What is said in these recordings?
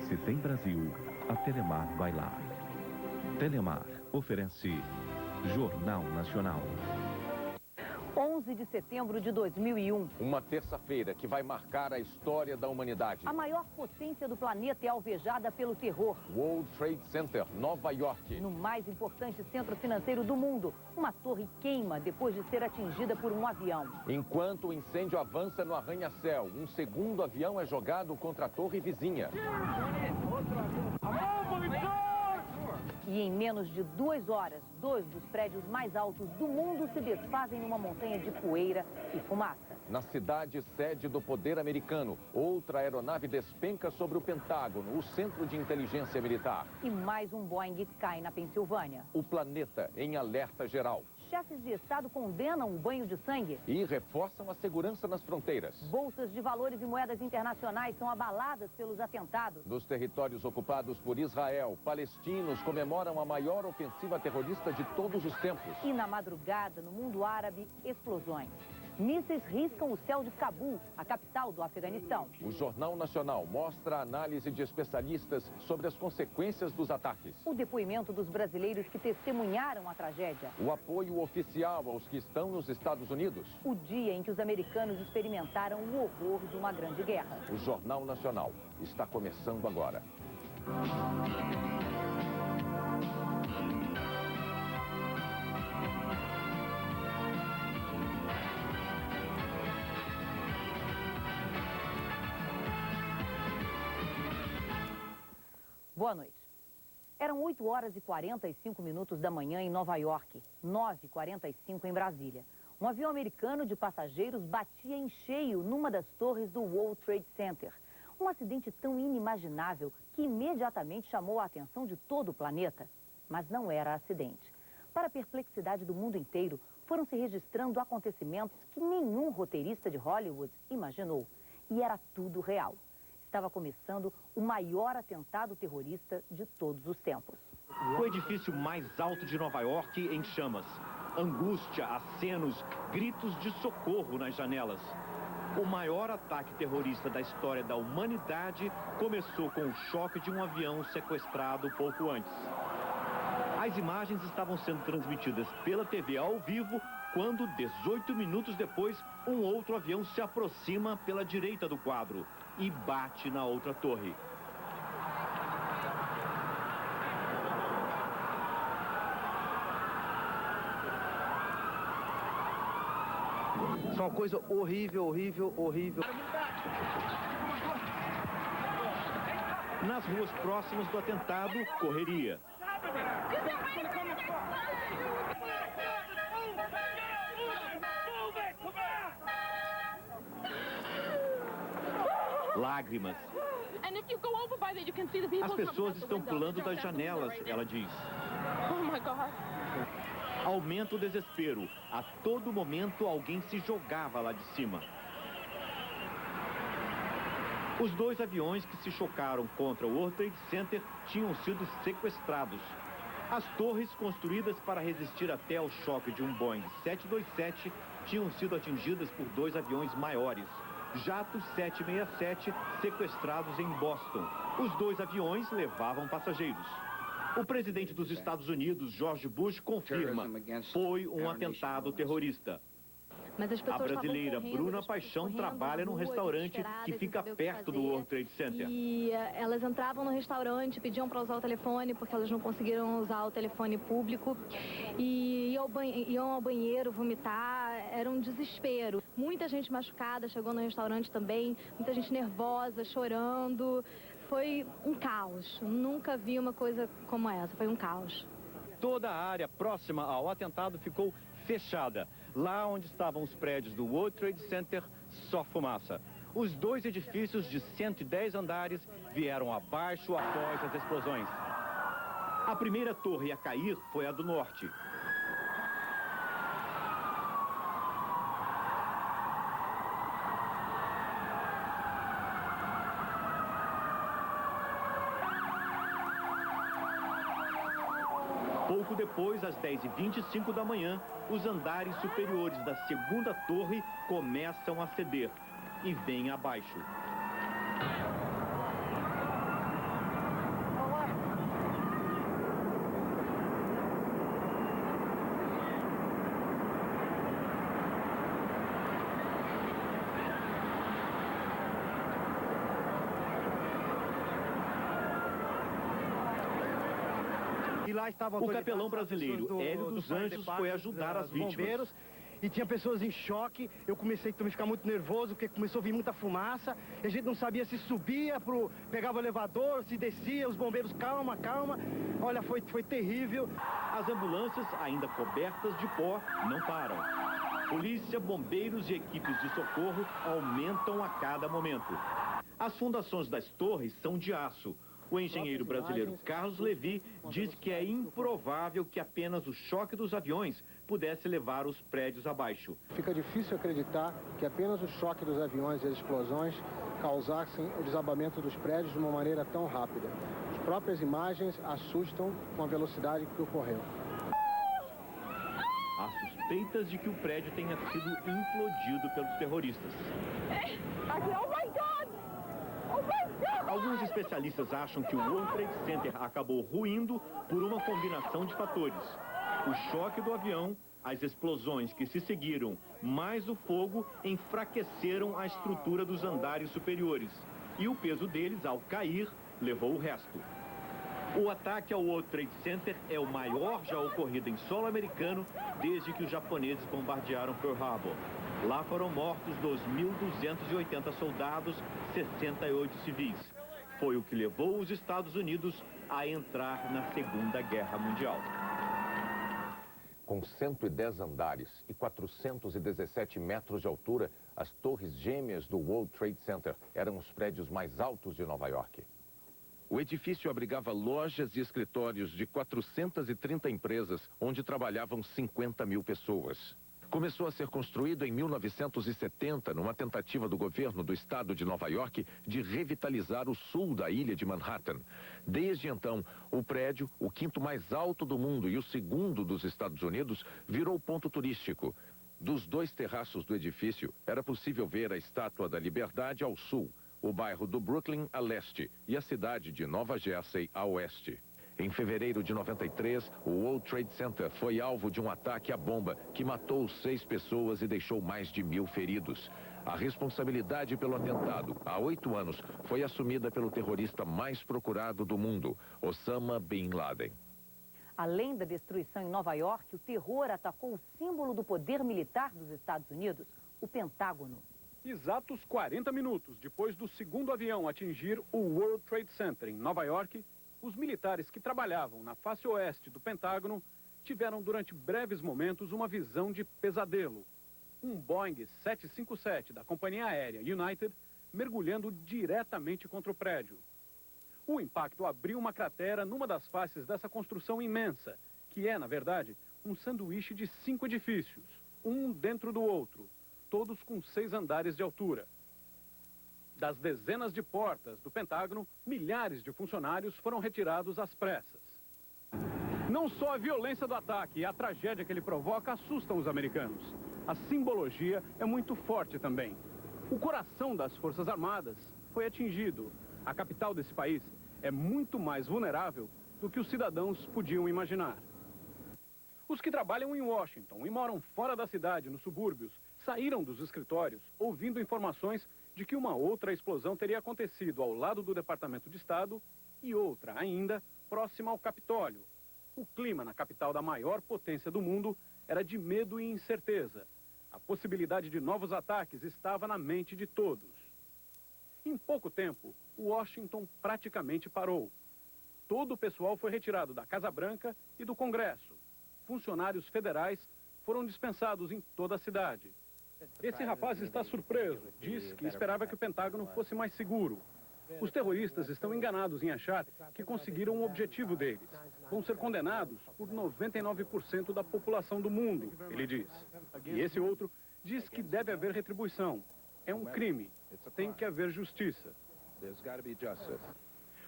Se tem Brasil, a Telemar vai lá. Telemar oferece Jornal Nacional. 11 de setembro de 2001. Uma terça-feira que vai marcar a história da humanidade. A maior potência do planeta é alvejada pelo terror. World Trade Center, Nova York. No mais importante centro financeiro do mundo, uma torre queima depois de ser atingida por um avião. Enquanto o incêndio avança no arranha-céu, um segundo avião é jogado contra a torre vizinha. E em menos de 2 horas, 2 dos prédios mais altos do mundo se desfazem numa montanha de poeira e fumaça. Na cidade sede do poder americano, outra aeronave despenca sobre o Pentágono, o centro de inteligência militar. E mais um Boeing cai na Pensilvânia. O planeta em alerta geral. Chefes de Estado condenam o banho de sangue. E reforçam a segurança nas fronteiras. Bolsas de valores e moedas internacionais são abaladas pelos atentados. Nos territórios ocupados por Israel, palestinos comemoram a maior ofensiva terrorista de todos os tempos. E na madrugada, no mundo árabe, explosões. Mísseis riscam o céu de Cabul, a capital do Afeganistão. O Jornal Nacional mostra a análise de especialistas sobre as consequências dos ataques. O depoimento dos brasileiros que testemunharam a tragédia. O apoio oficial aos que estão nos Estados Unidos. O dia em que os americanos experimentaram o horror de uma grande guerra. O Jornal Nacional está começando agora. Boa noite. Eram 8 horas e 45 minutos da manhã em Nova York, 9h45 em Brasília. Um avião americano de passageiros batia em cheio numa das torres do World Trade Center. Um acidente tão inimaginável que imediatamente chamou a atenção de todo o planeta. Mas não era acidente. Para a perplexidade do mundo inteiro, foram se registrando acontecimentos que nenhum roteirista de Hollywood imaginou. E era tudo real. Estava começando o maior atentado terrorista de todos os tempos. O edifício mais alto de Nova York em chamas. Angústia, acenos, gritos de socorro nas janelas. O maior ataque terrorista da história da humanidade começou com o choque de um avião sequestrado pouco antes. As imagens estavam sendo transmitidas pela TV ao vivo quando, 18 minutos depois, um outro avião se aproxima pela direita do quadro e bate na outra torre. Isso é uma coisa horrível, horrível, horrível. Nas ruas próximas do atentado, correria. Lágrimas. As pessoas estão pulando das janelas, ela diz. Aumenta o desespero. A todo momento alguém se jogava lá de cima. Os 2 aviões que se chocaram contra o World Trade Center tinham sido sequestrados. As torres construídas para resistir até ao choque de um Boeing 727 tinham sido atingidas por 2 aviões maiores. Jatos 767 sequestrados em Boston. Os 2 aviões levavam passageiros. O presidente dos Estados Unidos, George Bush, confirma: foi um atentado terrorista. A brasileira Bruna Paixão trabalha num restaurante que fica perto do World Trade Center. E elas entravam no restaurante, pediam para usar o telefone porque elas não conseguiram usar o telefone público. E iam ao banheiro vomitar, era um desespero. Muita gente machucada chegou no restaurante também, muita gente nervosa, chorando. Foi um caos. Nunca vi uma coisa como essa, foi um caos. Toda a área próxima ao atentado ficou fechada. Lá onde estavam os prédios do World Trade Center, só fumaça. Os 2 edifícios de 110 andares vieram abaixo após as explosões. A primeira torre a cair foi a do norte. Pouco depois, às 10h25 da manhã, os andares superiores da segunda torre começam a ceder e vêm abaixo. E lá estava O capelão brasileiro Hélio dos Anjos foi ajudar as vítimas. Bombeiros, e tinha pessoas em choque. Eu comecei também a ficar muito nervoso, porque começou a vir muita fumaça. E a gente não sabia se subia, pegava o elevador, se descia, os bombeiros, calma, calma. Olha, foi terrível. As ambulâncias, ainda cobertas de pó, não param. Polícia, bombeiros e equipes de socorro aumentam a cada momento. As fundações das torres são de aço. O engenheiro brasileiro Carlos Levi diz que é improvável que apenas o choque dos aviões pudesse levar os prédios abaixo. Fica difícil acreditar que apenas o choque dos aviões e as explosões causassem o desabamento dos prédios de uma maneira tão rápida. As próprias imagens assustam com a velocidade que ocorreu. Há suspeitas de que o prédio tenha sido implodido pelos terroristas. Alguns especialistas acham que o World Trade Center acabou ruindo por uma combinação de fatores. O choque do avião, as explosões que se seguiram, mais o fogo enfraqueceram a estrutura dos andares superiores. E o peso deles, ao cair, levou o resto. O ataque ao World Trade Center é o maior já ocorrido em solo americano desde que os japoneses bombardearam Pearl Harbor. Lá foram mortos 2.280 soldados, 68 civis. Foi o que levou os Estados Unidos a entrar na Segunda Guerra Mundial. Com 110 andares e 417 metros de altura, as torres gêmeas do World Trade Center eram os prédios mais altos de Nova York. O edifício abrigava lojas e escritórios de 430 empresas, onde trabalhavam 50 mil pessoas. Começou a ser construído em 1970, numa tentativa do governo do estado de Nova York de revitalizar o sul da ilha de Manhattan. Desde então, o prédio, o quinto mais alto do mundo e o segundo dos Estados Unidos, virou ponto turístico. Dos dois terraços do edifício, era possível ver a Estátua da Liberdade ao sul, o bairro do Brooklyn a leste e a cidade de Nova Jersey a oeste. Em fevereiro de 93, o World Trade Center foi alvo de um ataque à bomba que matou 6 pessoas e deixou mais de 1.000 feridos. A responsabilidade pelo atentado, há 8 anos, foi assumida pelo terrorista mais procurado do mundo, Osama Bin Laden. Além da destruição em Nova York, o terror atacou o símbolo do poder militar dos Estados Unidos, o Pentágono. Exatos 40 minutos depois do segundo avião atingir o World Trade Center em Nova York, os militares que trabalhavam na face oeste do Pentágono tiveram durante breves momentos uma visão de pesadelo. Um Boeing 757 da companhia aérea United mergulhando diretamente contra o prédio. O impacto abriu uma cratera numa das faces dessa construção imensa, que é, na verdade, um sanduíche de 5 edifícios, um dentro do outro, todos com 6 andares de altura. Das dezenas de portas do Pentágono, milhares de funcionários foram retirados às pressas. Não só a violência do ataque e a tragédia que ele provoca assustam os americanos. A simbologia é muito forte também. O coração das Forças Armadas foi atingido. A capital desse país é muito mais vulnerável do que os cidadãos podiam imaginar. Os que trabalham em Washington e moram fora da cidade, nos subúrbios, saíram dos escritórios ouvindo informações de que uma outra explosão teria acontecido ao lado do Departamento de Estado e outra ainda próxima ao Capitólio. O clima na capital da maior potência do mundo era de medo e incerteza. A possibilidade de novos ataques estava na mente de todos. Em pouco tempo, Washington praticamente parou. Todo o pessoal foi retirado da Casa Branca e do Congresso. Funcionários federais foram dispensados em toda a cidade. Esse rapaz está surpreso. Diz que esperava que o Pentágono fosse mais seguro. Os terroristas estão enganados em achar que conseguiram o objetivo deles. Vão ser condenados por 99% da população do mundo, ele diz. E esse outro diz que deve haver retribuição. É um crime. Tem que haver justiça.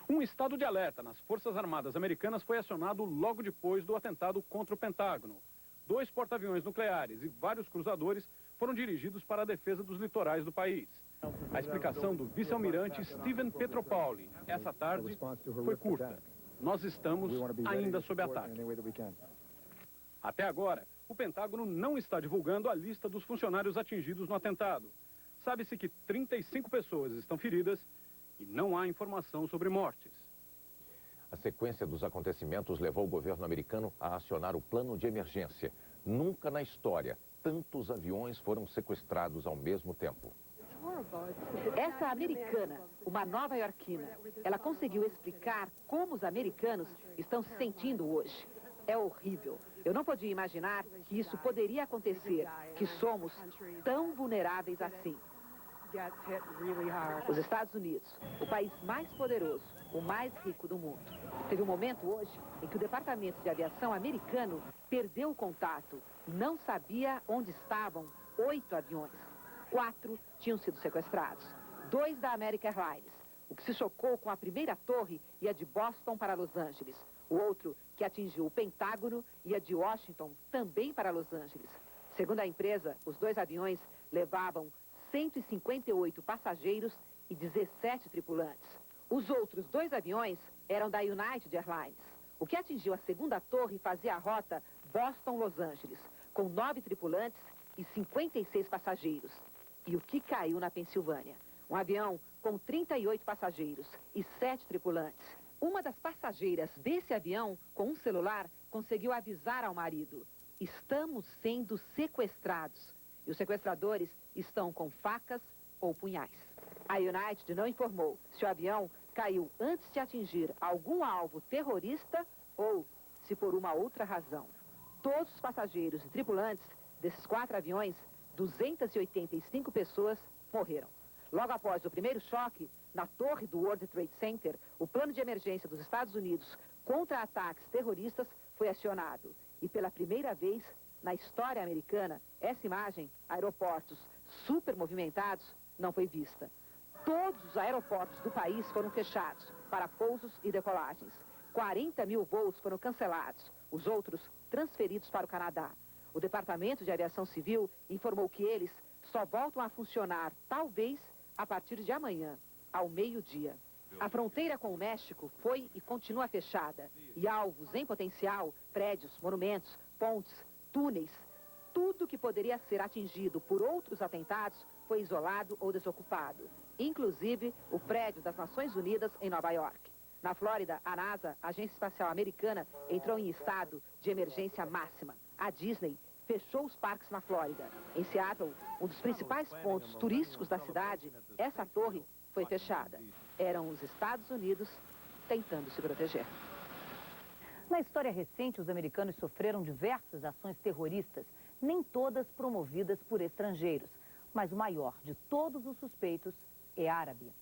Um estado de alerta nas Forças Armadas Americanas foi acionado logo depois do atentado contra o Pentágono. 2 porta-aviões nucleares e vários cruzadores foram dirigidos para a defesa dos litorais do país. A explicação do vice-almirante Steven Petropavli essa tarde foi curta. Nós estamos ainda sob ataque. Até agora, o Pentágono não está divulgando a lista dos funcionários atingidos no atentado. Sabe-se que 35 pessoas estão feridas e não há informação sobre mortes. A A sequência dos acontecimentos levou o governo americano a acionar o plano de emergência. Nunca na história, tantos aviões foram sequestrados ao mesmo tempo. Essa americana, uma nova-iorquina, ela conseguiu explicar como os americanos estão se sentindo hoje. É horrível. Eu não podia imaginar que isso poderia acontecer, que somos tão vulneráveis assim. Os Estados Unidos, o país mais poderoso, o mais rico do mundo. Teve um momento hoje em que o Departamento de Aviação americano perdeu o contato. Não sabia onde estavam 8 aviões. 4 tinham sido sequestrados. 2 da American Airlines. O que se chocou com a primeira torre e a de Boston para Los Angeles. O outro que atingiu o Pentágono e a de Washington também para Los Angeles. Segundo a empresa, os 2 aviões levavam 158 passageiros e 17 tripulantes. Os outros 2 aviões eram da United Airlines. O que atingiu a segunda torre fazia a rota Boston-Los Angeles, com 9 tripulantes e 56 passageiros. E o que caiu na Pensilvânia? Um avião com 38 passageiros e 7 tripulantes. Uma das passageiras desse avião, com um celular, conseguiu avisar ao marido: estamos sendo sequestrados. E os sequestradores estão com facas ou punhais. A United não informou se o avião caiu antes de atingir algum alvo terrorista ou se por uma outra razão. Todos os passageiros e tripulantes desses 4 aviões, 285 pessoas, morreram. Logo após o primeiro choque, na torre do World Trade Center, o plano de emergência dos Estados Unidos contra ataques terroristas foi acionado. E pela primeira vez na história americana, essa imagem, aeroportos super movimentados, não foi vista. Todos os aeroportos do país foram fechados para pousos e decolagens. 40 mil voos foram cancelados, os outros transferidos para o Canadá. O Departamento de Aviação Civil informou que eles só voltam a funcionar, talvez, a partir de amanhã, ao meio-dia. A fronteira com o México foi e continua fechada. E alvos em potencial, prédios, monumentos, pontes, túneis, tudo que poderia ser atingido por outros atentados foi isolado ou desocupado. Inclusive o prédio das Nações Unidas em Nova York. Na Flórida, a NASA, a Agência Espacial Americana, entrou em estado de emergência máxima. A Disney fechou os parques na Flórida. Em Seattle, um dos principais pontos turísticos da cidade, essa torre foi fechada. Eram os Estados Unidos tentando se proteger. Na história recente, os americanos sofreram diversas ações terroristas, nem todas promovidas por estrangeiros. Mas o maior de todos os suspeitos é árabe.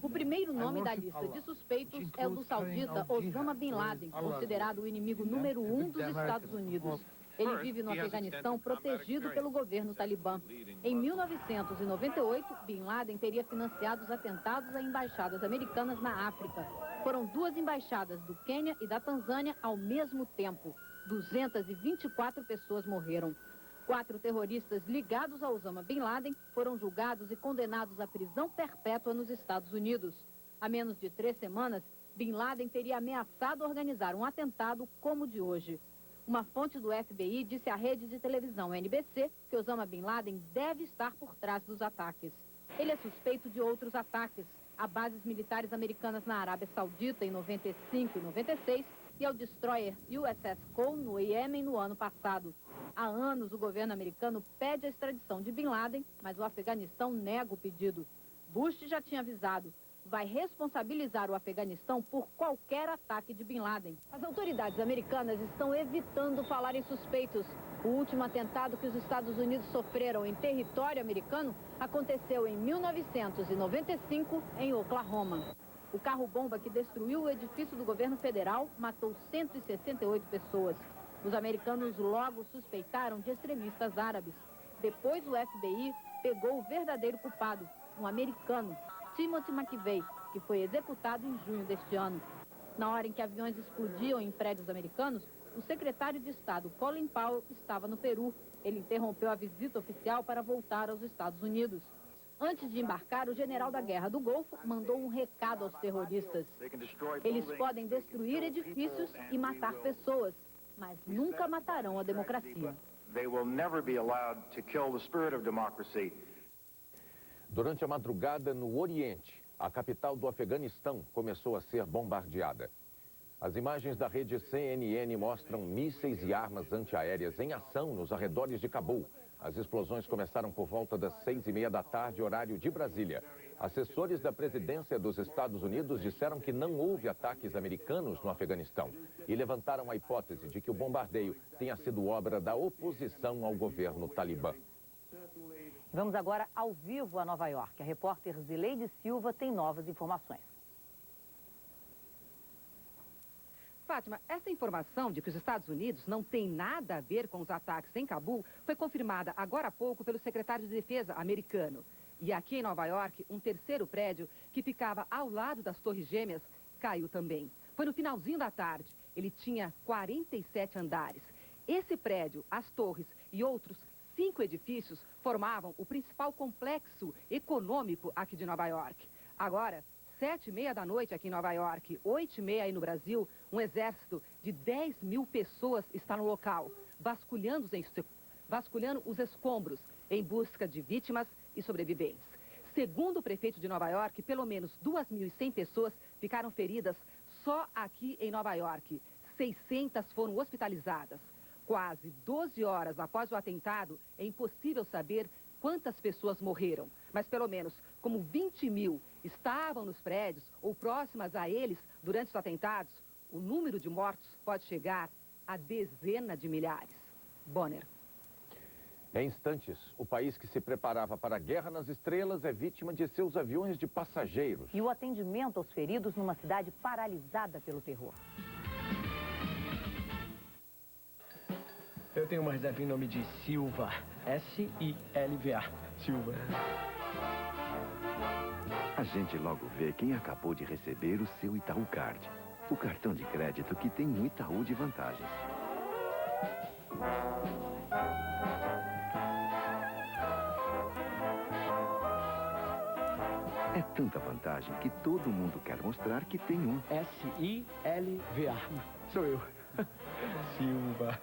O primeiro nome da lista de suspeitos é o do saudita Osama Bin Laden, considerado o inimigo número 1 dos Estados Unidos. Ele vive no Afeganistão protegido pelo governo talibã. Em 1998, Bin Laden teria financiado os atentados a embaixadas americanas na África. Foram 2 embaixadas do Quênia e da Tanzânia ao mesmo tempo. 224 pessoas morreram. 4 terroristas ligados a Osama Bin Laden foram julgados e condenados à prisão perpétua nos Estados Unidos. Há menos de 3 semanas, Bin Laden teria ameaçado organizar um atentado como o de hoje. Uma fonte do FBI disse à rede de televisão NBC que Osama Bin Laden deve estar por trás dos ataques. Ele é suspeito de outros ataques a bases militares americanas na Arábia Saudita em 95 e 96 e ao destroyer USS Cole no Iêmen no ano passado. Há anos o governo americano pede a extradição de Bin Laden, mas o Afeganistão nega o pedido. Bush já tinha avisado. Vai responsabilizar o Afeganistão por qualquer ataque de Bin Laden. As autoridades americanas estão evitando falar em suspeitos. O último atentado que os Estados Unidos sofreram em território americano aconteceu em 1995, em Oklahoma. O carro-bomba que destruiu o edifício do governo federal matou 168 pessoas. Os americanos logo suspeitaram de extremistas árabes. Depois o FBI pegou o verdadeiro culpado, um americano, Timothy McVeigh, que foi executado em junho deste ano. Na hora em que aviões explodiam em prédios americanos, o secretário de Estado, Colin Powell, estava no Peru. Ele interrompeu a visita oficial para voltar aos Estados Unidos. Antes de embarcar, o general da Guerra do Golfo mandou um recado aos terroristas. Eles podem destruir edifícios e matar pessoas, mas nunca matarão a democracia. Durante a madrugada, no Oriente, a capital do Afeganistão começou a ser bombardeada. As imagens da rede CNN mostram mísseis e armas antiaéreas em ação nos arredores de Cabul. As explosões começaram por volta das 6h30 da tarde, horário de Brasília. Assessores da presidência dos Estados Unidos disseram que não houve ataques americanos no Afeganistão e levantaram a hipótese de que o bombardeio tenha sido obra da oposição ao governo talibã. Vamos agora ao vivo a Nova York. A repórter Zileide Silva tem novas informações. Fátima, essa informação de que os Estados Unidos não têm nada a ver com os ataques em Cabul foi confirmada agora há pouco pelo secretário de Defesa americano. E aqui em Nova York, um terceiro prédio que ficava ao lado das Torres Gêmeas caiu também. Foi no finalzinho da tarde. Ele tinha 47 andares. Esse prédio, as torres e outros 5 edifícios formavam o principal complexo econômico aqui de Nova York. Agora, 7h30 da noite aqui em Nova York, 8h30 aí no Brasil, um exército de 10.000 pessoas está no local, vasculhando os escombros em busca de vítimas e sobreviventes. Segundo o prefeito de Nova York, pelo menos 2.100 pessoas ficaram feridas só aqui em Nova York. 600 foram hospitalizadas. Quase 12 horas após o atentado, é impossível saber quantas pessoas morreram. Mas pelo menos como 20.000 estavam nos prédios ou próximas a eles durante os atentados, o número de mortos pode chegar a dezenas de milhares. Bonner. Em instantes, o país que se preparava para a Guerra nas Estrelas é vítima de seus aviões de passageiros. E o atendimento aos feridos numa cidade paralisada pelo terror. Eu tenho uma reserva em nome de Silva. S-I-L-V-A. Silva. A gente logo vê quem acabou de receber o seu Itaú Card. O cartão de crédito que tem um Itaú de vantagens. É tanta vantagem que todo mundo quer mostrar que tem um. S-I-L-V-A. Sou eu. Silva.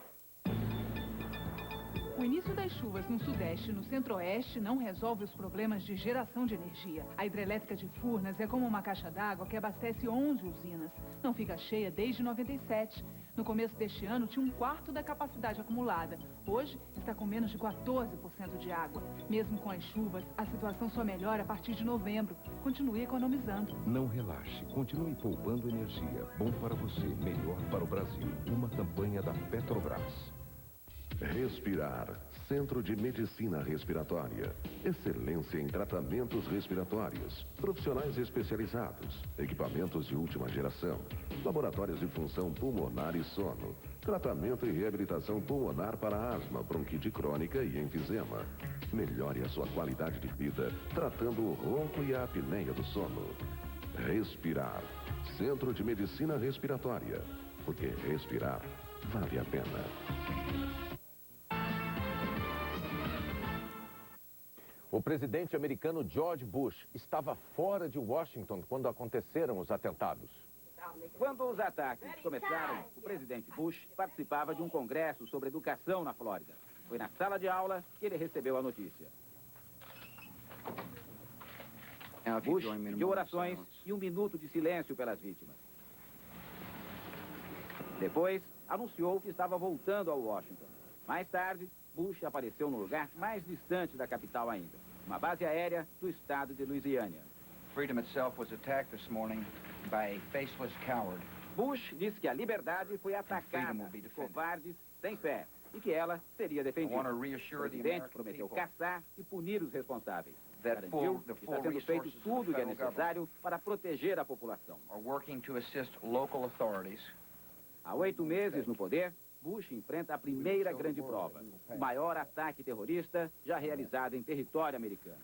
O início das chuvas no Sudeste e no Centro-Oeste não resolve os problemas de geração de energia. A hidrelétrica de Furnas é como uma caixa d'água que abastece 11 usinas. Não fica cheia desde 97. No começo deste ano, tinha 1/4 da capacidade acumulada. Hoje, está com menos de 14% de água. Mesmo com as chuvas, a situação só melhora a partir de novembro. Continue economizando. Não relaxe. Continue poupando energia. Bom para você, melhor para o Brasil. Uma campanha da Petrobras. Respirar, Centro de Medicina Respiratória. Excelência em tratamentos respiratórios. Profissionais especializados. Equipamentos de última geração. Laboratórios de função pulmonar e sono. Tratamento e reabilitação pulmonar para asma, bronquite crônica e enfisema. Melhore a sua qualidade de vida, tratando o ronco e a apneia do sono. Respirar, Centro de Medicina Respiratória. Porque respirar vale a pena. O presidente americano George Bush estava fora de Washington quando aconteceram os atentados. Quando os ataques começaram, o presidente Bush participava de um congresso sobre educação na Flórida. Foi na sala de aula que ele recebeu a notícia. Bush pediu orações e 1 minuto de silêncio pelas vítimas. Depois, anunciou que estava voltando a Washington. Mais tarde, Bush apareceu no lugar mais distante da capital ainda, uma base aérea do estado de Louisiana. Freedom itself was attacked this morning by a faceless coward. Bush disse que a liberdade foi atacada por covardes sem fé e que ela seria defendida. O presidente prometeu caçar e punir os responsáveis. Garantiu que está sendo feito tudo o que é necessário para proteger a população. Há 8 meses no poder, Bush enfrenta a primeira grande prova, o maior ataque terrorista já realizado em território americano.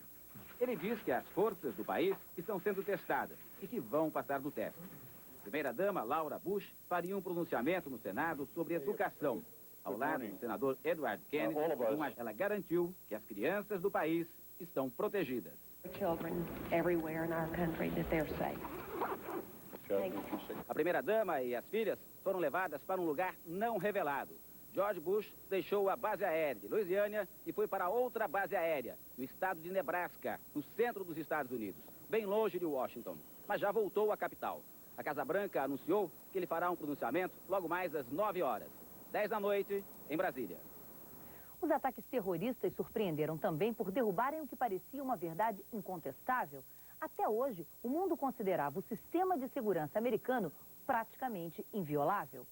Ele diz que as forças do país estão sendo testadas e que vão passar no teste. A primeira-dama, Laura Bush, faria um pronunciamento no Senado sobre educação. Ao lado do senador Edward Kennedy, ela garantiu que as crianças do país estão protegidas. A primeira-dama e as filhas foram levadas para um lugar não revelado. George Bush deixou a base aérea de Louisiana e foi para outra base aérea, no estado de Nebraska, no centro dos Estados Unidos, bem longe de Washington, mas já voltou à capital. A Casa Branca anunciou que ele fará um pronunciamento logo mais às 9 horas, 10 da noite, em Brasília. Os ataques terroristas surpreenderam também por derrubarem o que parecia uma verdade incontestável. Até hoje, o mundo considerava o sistema de segurança americano praticamente inviolável.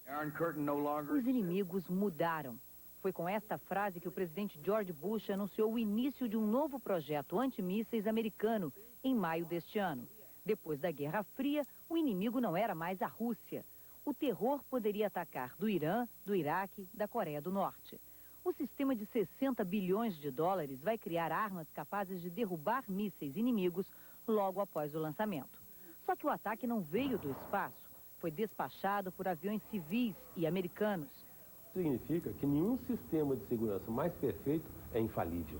Os inimigos mudaram. Foi com esta frase que o presidente George Bush anunciou o início de um novo projeto antimísseis americano em maio deste ano. Depois da Guerra Fria, o inimigo não era mais a Rússia. O terror poderia atacar do Irã, do Iraque, da Coreia do Norte. O sistema de 60 bilhões de dólares vai criar armas capazes de derrubar mísseis inimigos logo após o lançamento. Só que o ataque não veio do espaço. Foi despachado por aviões civis e americanos. Significa que nenhum sistema de segurança mais perfeito é infalível.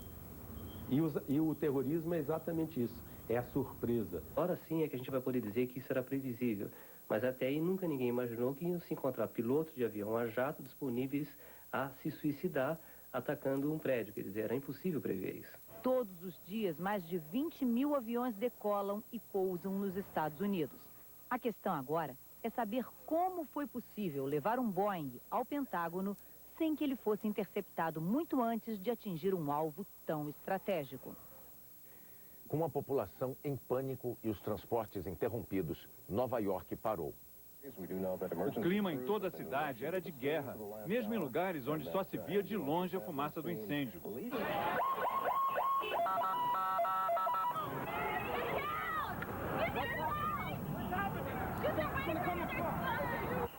E o terrorismo é exatamente isso, é a surpresa. Agora sim é que a gente vai poder dizer que isso era previsível, mas até aí nunca ninguém imaginou que iam se encontrar pilotos de avião a jato disponíveis a se suicidar atacando um prédio, quer dizer, era impossível prever isso. Todos os dias, mais de 20 mil aviões decolam e pousam nos Estados Unidos. A questão agora é saber como foi possível levar um Boeing ao Pentágono sem que ele fosse interceptado muito antes de atingir um alvo tão estratégico. Com a população em pânico e os transportes interrompidos, Nova York parou. O clima em toda a cidade era de guerra, mesmo em lugares onde só se via de longe a fumaça do incêndio.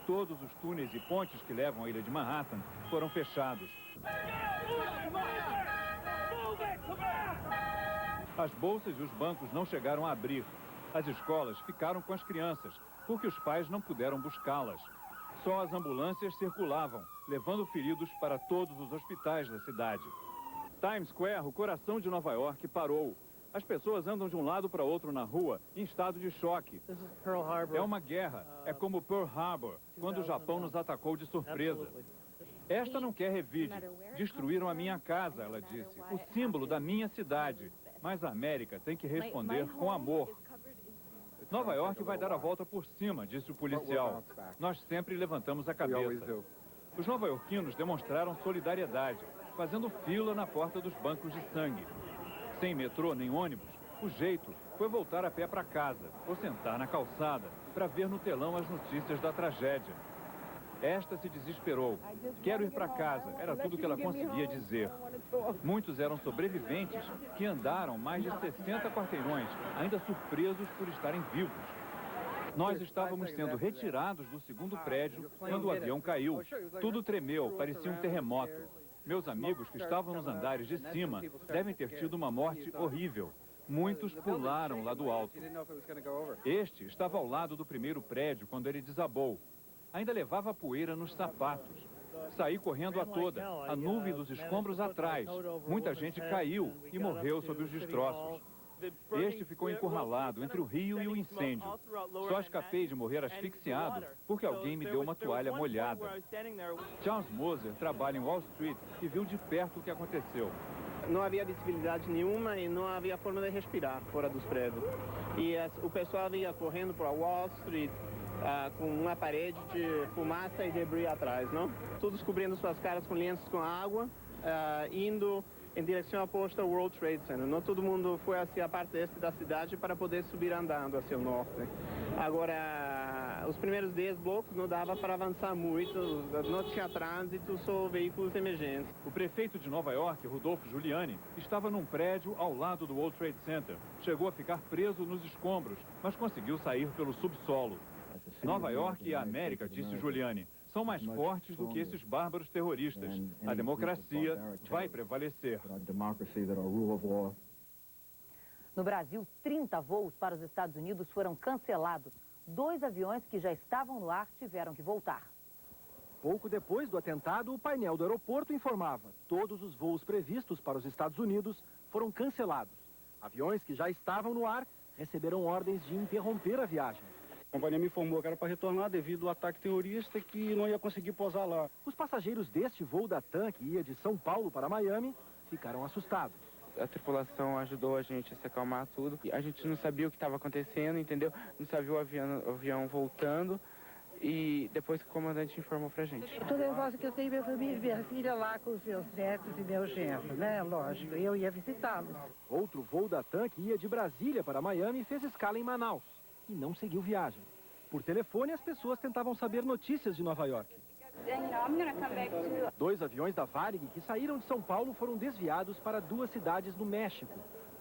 Todos os túneis e pontes que levam à ilha de Manhattan foram fechados. As bolsas e os bancos não chegaram a abrir. As escolas ficaram com as crianças, porque os pais não puderam buscá-las. Só as ambulâncias circulavam, levando feridos para todos os hospitais da cidade. Times Square, o coração de Nova York, parou. As pessoas andam de um lado para outro na rua, em estado de choque. É uma guerra, é como Pearl Harbor, quando o Japão nos atacou de surpresa. Esta não quer revide. Destruíram a minha casa, ela disse, o símbolo da minha cidade. Mas a América tem que responder com amor. Nova York vai dar a volta por cima, disse o policial. Nós sempre levantamos a cabeça. Os nova-iorquinos demonstraram solidariedade, fazendo fila na porta dos bancos de sangue. Sem metrô nem ônibus, o jeito foi voltar a pé para casa ou sentar na calçada para ver no telão as notícias da tragédia. Esta se desesperou. Quero ir para casa, era tudo que ela conseguia dizer. Muitos eram sobreviventes que andaram mais de 60 quarteirões, ainda surpresos por estarem vivos. Nós estávamos sendo retirados do segundo prédio quando o avião caiu. Tudo tremeu, parecia um terremoto. Meus amigos que estavam nos andares de cima devem ter tido uma morte horrível. Muitos pularam lá do alto. Este estava ao lado do primeiro prédio quando ele desabou. Ainda levava poeira nos sapatos. Saí correndo a toda, a nuvem dos escombros atrás. Muita gente caiu e morreu sob os destroços. Este ficou encurralado entre o rio e o incêndio. Só escapei de morrer asfixiado porque alguém me deu uma toalha molhada. Charles Moser trabalha em Wall Street e viu de perto o que aconteceu. Não havia visibilidade nenhuma e não havia forma de respirar fora dos prédios. E o pessoal ia correndo para Wall Street com uma parede de fumaça e debris atrás, não? Todos cobrindo suas caras com lenços com água, indo em direção oposta ao World Trade Center. Não todo mundo foi hacia a parte este da cidade para poder subir andando hacia o norte. Agora, os primeiros 10 blocos não dava para avançar muito, não tinha trânsito, só veículos emergentes. O prefeito de Nova York, Rudolph Giuliani, estava num prédio ao lado do World Trade Center. Chegou a ficar preso nos escombros, mas conseguiu sair pelo subsolo. Nova York e a América, disse Giuliani, são mais fortes do que esses bárbaros terroristas. A democracia vai prevalecer. No Brasil, 30 voos para os Estados Unidos foram cancelados. 2 aviões que já estavam no ar tiveram que voltar. Pouco depois do atentado, o painel do aeroporto informava: todos os voos previstos para os Estados Unidos foram cancelados. Aviões que já estavam no ar receberam ordens de interromper a viagem. A companhia me informou que era para retornar devido ao ataque terrorista, que não ia conseguir pousar lá. Os passageiros deste voo da TAM, que ia de São Paulo para Miami, ficaram assustados. A tripulação ajudou a gente a se acalmar tudo. A gente não sabia o que estava acontecendo, entendeu? Não sabia o avião voltando. E depois que o comandante informou pra gente. Estou nervosa que eu tenho minha filha lá com os meus netos e meus genros, né? Lógico, eu ia visitá-los. Outro voo da TAM que ia de Brasília para Miami fez escala em Manaus e não seguiu viagem. Por telefone, as pessoas tentavam saber notícias de Nova York. 2 aviões da Varig que saíram de São Paulo foram desviados para 2 cidades no México.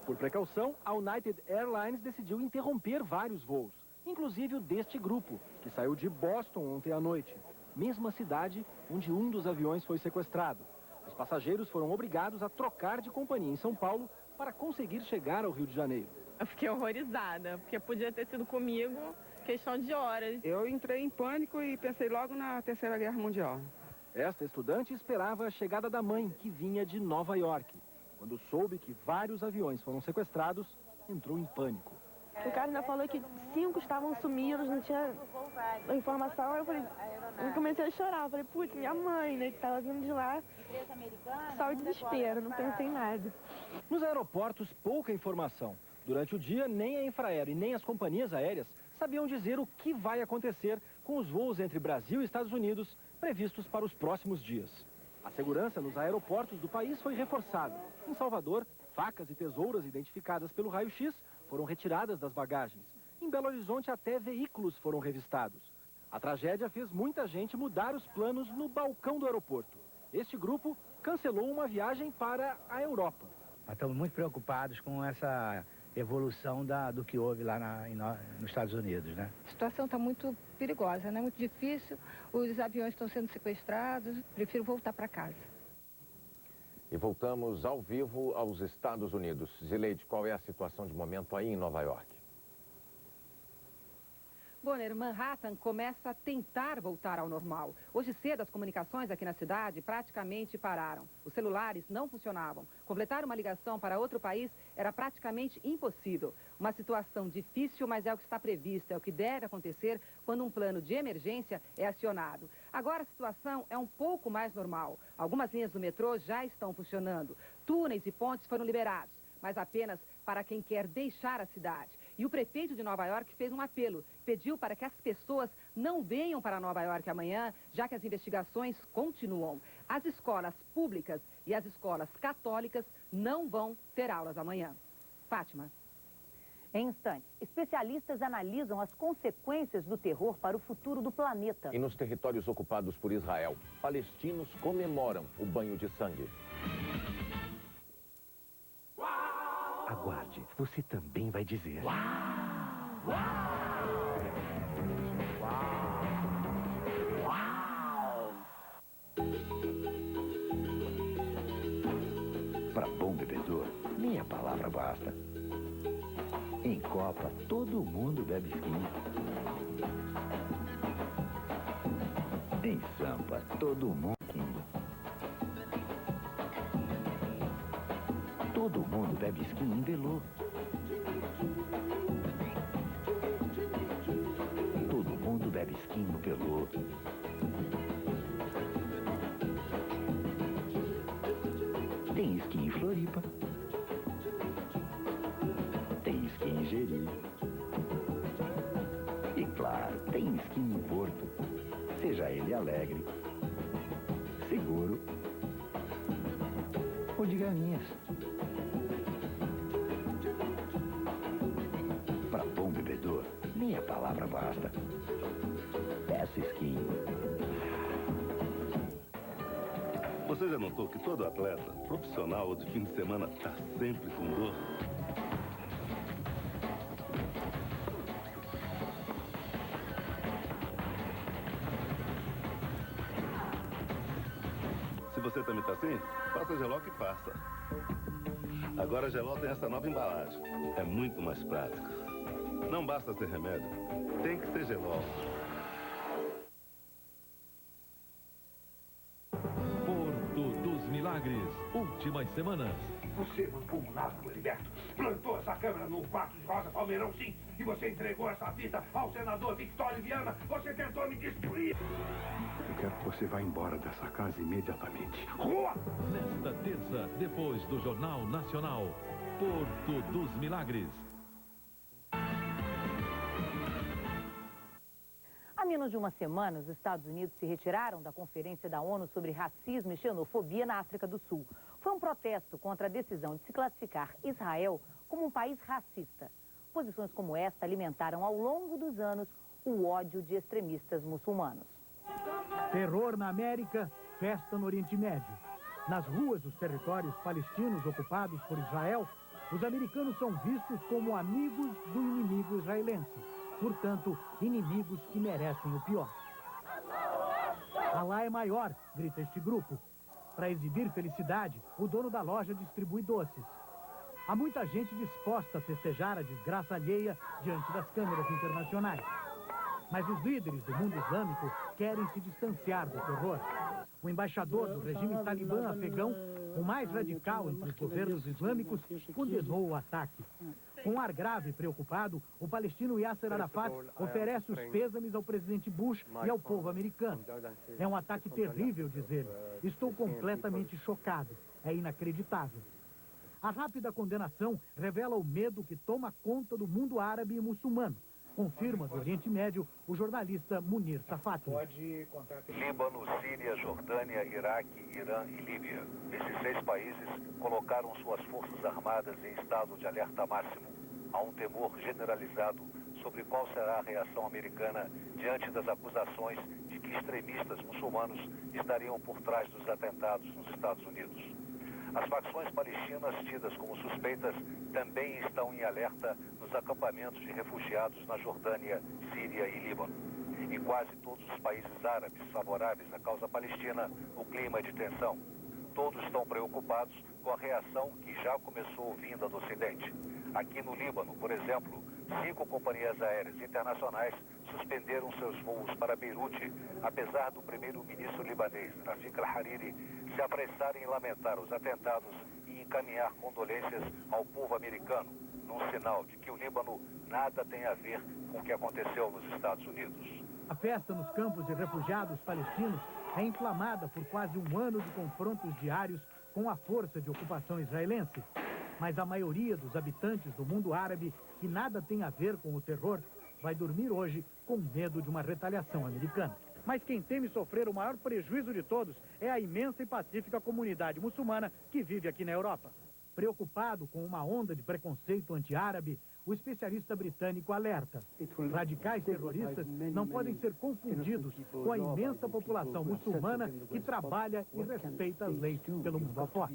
Por precaução, a United Airlines decidiu interromper vários voos, inclusive o deste grupo, que saiu de Boston ontem à noite, mesma cidade onde um dos aviões foi sequestrado. Os passageiros foram obrigados a trocar de companhia em São Paulo para conseguir chegar ao Rio de Janeiro. Eu fiquei horrorizada, porque podia ter sido comigo questão de horas. Eu entrei em pânico e pensei logo na Terceira Guerra Mundial. Esta estudante esperava a chegada da mãe, que vinha de Nova York. Quando soube que vários aviões foram sequestrados, entrou em pânico. O cara ainda falou que 5 estavam sumidos, não tinha informação. Eu comecei a chorar. Eu falei, putz, minha mãe, né, que estava vindo de lá. Só o desespero, não pensei em nada. Nos aeroportos, pouca informação. Durante o dia, nem a Infraero e nem as companhias aéreas sabiam dizer o que vai acontecer com os voos entre Brasil e Estados Unidos previstos para os próximos dias. A segurança nos aeroportos do país foi reforçada. Em Salvador, facas e tesouras identificadas pelo raio-x foram retiradas das bagagens. Em Belo Horizonte, até veículos foram revistados. A tragédia fez muita gente mudar os planos no balcão do aeroporto. Este grupo cancelou uma viagem para a Europa. Nós estamos muito preocupados com essa evolução do que houve lá nos Estados Unidos, né? A situação está muito perigosa, né? Muito difícil. Os aviões estão sendo sequestrados. Prefiro voltar para casa. E voltamos ao vivo aos Estados Unidos. Zileide, qual é a situação de momento aí em Nova York? Bonner, Manhattan começa a tentar voltar ao normal. Hoje cedo, as comunicações aqui na cidade praticamente pararam. Os celulares não funcionavam. Completar uma ligação para outro país era praticamente impossível. Uma situação difícil, mas é o que está previsto, é o que deve acontecer quando um plano de emergência é acionado. Agora a situação é um pouco mais normal. Algumas linhas do metrô já estão funcionando. Túneis e pontes foram liberados, mas apenas para quem quer deixar a cidade. E o prefeito de Nova York fez um apelo, pediu para que as pessoas não venham para Nova York amanhã, já que as investigações continuam. As escolas públicas e as escolas católicas não vão ter aulas amanhã. Fátima. Em instantes, especialistas analisam as consequências do terror para o futuro do planeta. E nos territórios ocupados por Israel, palestinos comemoram o banho de sangue. Aguarde, você também vai dizer. Uau! Uau! Uau! Para bom bebedor, meia palavra basta. Em Copa, todo mundo bebe skin. Em Sampa, todo mundo Todo mundo bebe skin em Velô. Todo mundo bebe skin no Velô. Tem skin em Floripa. Tem skin em Jeri. E claro, tem skin em Porto. Seja ele alegre, seguro ou de galinhas. Para bom bebedor, meia palavra basta. Peça skin. Você já notou que todo atleta, profissional ou de fim de semana, está sempre com dor? Se você também está assim, faça Gelol que passa. Agora a Gelol tem essa nova embalagem. É muito mais prática. Não basta ser remédio, tem que ser Gelol. Porto dos Milagres. Milagres, últimas semanas. Você mandou um narco liberto, plantou essa câmera no quarto de Rosa Palmeirão, sim, e você entregou essa fita ao senador Victório Viana. Você tentou me destruir. Eu quero que você vá embora dessa casa imediatamente. Rua! Nesta terça, depois do Jornal Nacional, Porto dos Milagres. Há menos de uma semana, os Estados Unidos se retiraram da Conferência da ONU sobre Racismo e Xenofobia na África do Sul. Foi um protesto contra a decisão de se classificar Israel como um país racista. Posições como esta alimentaram ao longo dos anos o ódio de extremistas muçulmanos. Terror na América, festa no Oriente Médio. Nas ruas dos territórios palestinos ocupados por Israel, os americanos são vistos como amigos do inimigo israelense. Portanto, inimigos que merecem o pior. Alá é maior, grita este grupo. Para exibir felicidade, o dono da loja distribui doces. Há muita gente disposta a festejar a desgraça alheia diante das câmeras internacionais. Mas os líderes do mundo islâmico querem se distanciar do terror. O embaixador do regime talibã afegão, o mais radical entre os governos islâmicos, condenou o ataque. Com um ar grave e preocupado, o palestino Yasser Arafat oferece os pêsames ao presidente Bush e ao povo americano. É um ataque terrível, diz ele. Estou completamente chocado. É inacreditável. A rápida condenação revela o medo que toma conta do mundo árabe e muçulmano. Confirma do Oriente Médio o jornalista Munir Safati. Líbano, Síria, Jordânia, Iraque, Irã e Líbia. Esses 6 países colocaram suas forças armadas em estado de alerta máximo. Há um temor generalizado sobre qual será a reação americana diante das acusações de que extremistas muçulmanos estariam por trás dos atentados nos Estados Unidos. As facções palestinas tidas como suspeitas também estão em alerta nos acampamentos de refugiados na Jordânia, Síria e Líbano. Em quase todos os países árabes favoráveis à causa palestina, o clima é de tensão. Todos estão preocupados com a reação que já começou vinda do Ocidente. Aqui no Líbano, por exemplo, 5 companhias aéreas internacionais suspenderam seus voos para Beirute, apesar do primeiro-ministro libanês, Rafik al-Hariri, se apressar em lamentar os atentados e encaminhar condolências ao povo americano, num sinal de que o Líbano nada tem a ver com o que aconteceu nos Estados Unidos. A festa nos campos de refugiados palestinos é inflamada por quase um ano de confrontos diários com a força de ocupação israelense. Mas a maioria dos habitantes do mundo árabe, que nada tem a ver com o terror, vai dormir hoje com medo de uma retaliação americana. Mas quem teme sofrer o maior prejuízo de todos é a imensa e pacífica comunidade muçulmana que vive aqui na Europa. Preocupado com uma onda de preconceito anti-árabe, o especialista britânico alerta. Radicais terroristas não podem ser confundidos com a imensa população muçulmana que trabalha e respeita as leis pelo mundo afora.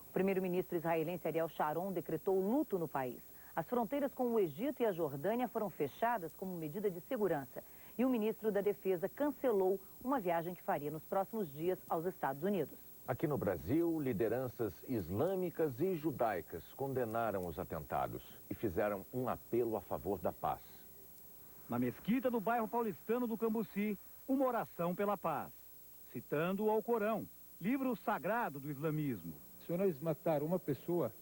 O primeiro-ministro israelense Ariel Sharon decretou luto no país. As fronteiras com o Egito e a Jordânia foram fechadas como medida de segurança. E o ministro da Defesa cancelou uma viagem que faria nos próximos dias aos Estados Unidos. Aqui no Brasil, lideranças islâmicas e judaicas condenaram os atentados e fizeram um apelo a favor da paz. Na mesquita do bairro paulistano do Cambuci, uma oração pela paz, citando o Alcorão, livro sagrado do islamismo. Se nós matar uma pessoa,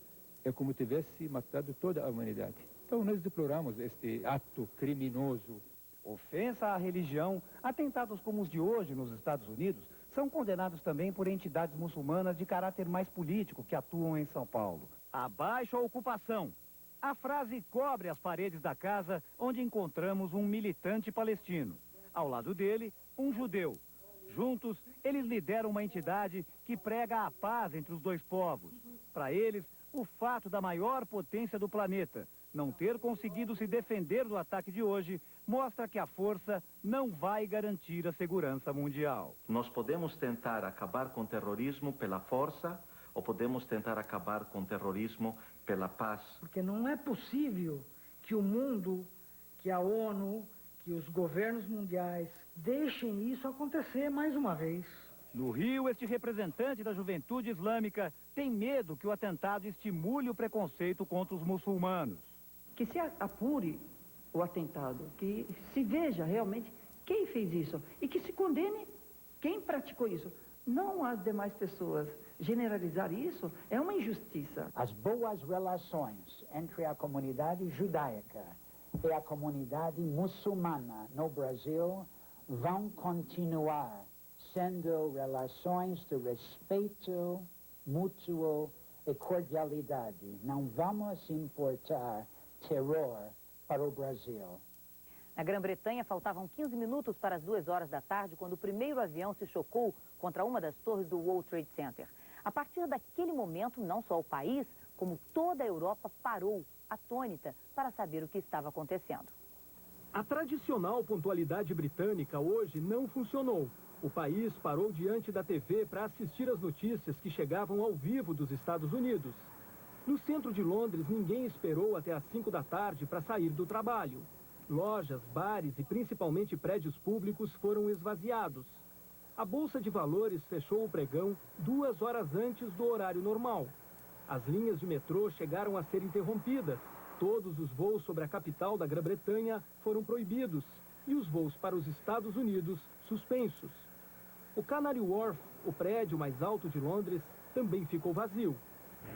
é como tivesse matado toda a humanidade. Então nós deploramos este ato criminoso. Ofensa à religião, atentados como os de hoje nos Estados Unidos, são condenados também por entidades muçulmanas de caráter mais político que atuam em São Paulo. Abaixo a ocupação. A frase cobre as paredes da casa onde encontramos um militante palestino. Ao lado dele, um judeu. Juntos, eles lideram uma entidade que prega a paz entre os dois povos. Para eles, o fato da maior potência do planeta não ter conseguido se defender do ataque de hoje mostra que a força não vai garantir a segurança mundial. Nós podemos tentar acabar com o terrorismo pela força ou podemos tentar acabar com o terrorismo pela paz. Porque não é possível que o mundo, que a ONU, que os governos mundiais deixem isso acontecer mais uma vez. No Rio, este representante da juventude islâmica tem medo que o atentado estimule o preconceito contra os muçulmanos. Que se apure o atentado, que se veja realmente quem fez isso e que se condene quem praticou isso. não as demais pessoas. Generalizar isso é uma injustiça. As boas relações entre a comunidade judaica e a comunidade muçulmana no Brasil vão continuar sendo relações de respeito mútuo e cordialidade. Não vamos importar terror para o Brasil. Na Grã-Bretanha, faltavam 15 minutos para as 2 horas da tarde, quando o primeiro avião se chocou contra uma das torres do World Trade Center. A partir daquele momento, não só o país, como toda a Europa parou, atônita, para saber o que estava acontecendo. A tradicional pontualidade britânica hoje não funcionou. O país parou diante da TV para assistir às notícias que chegavam ao vivo dos Estados Unidos. No centro de Londres, ninguém esperou até às 5 da tarde para sair do trabalho. Lojas, bares e principalmente prédios públicos foram esvaziados. A Bolsa de Valores fechou o pregão 2 horas antes do horário normal. As linhas de metrô chegaram a ser interrompidas. Todos os voos sobre a capital da Grã-Bretanha foram proibidos e os voos para os Estados Unidos suspensos. O Canary Wharf, o prédio mais alto de Londres, também ficou vazio.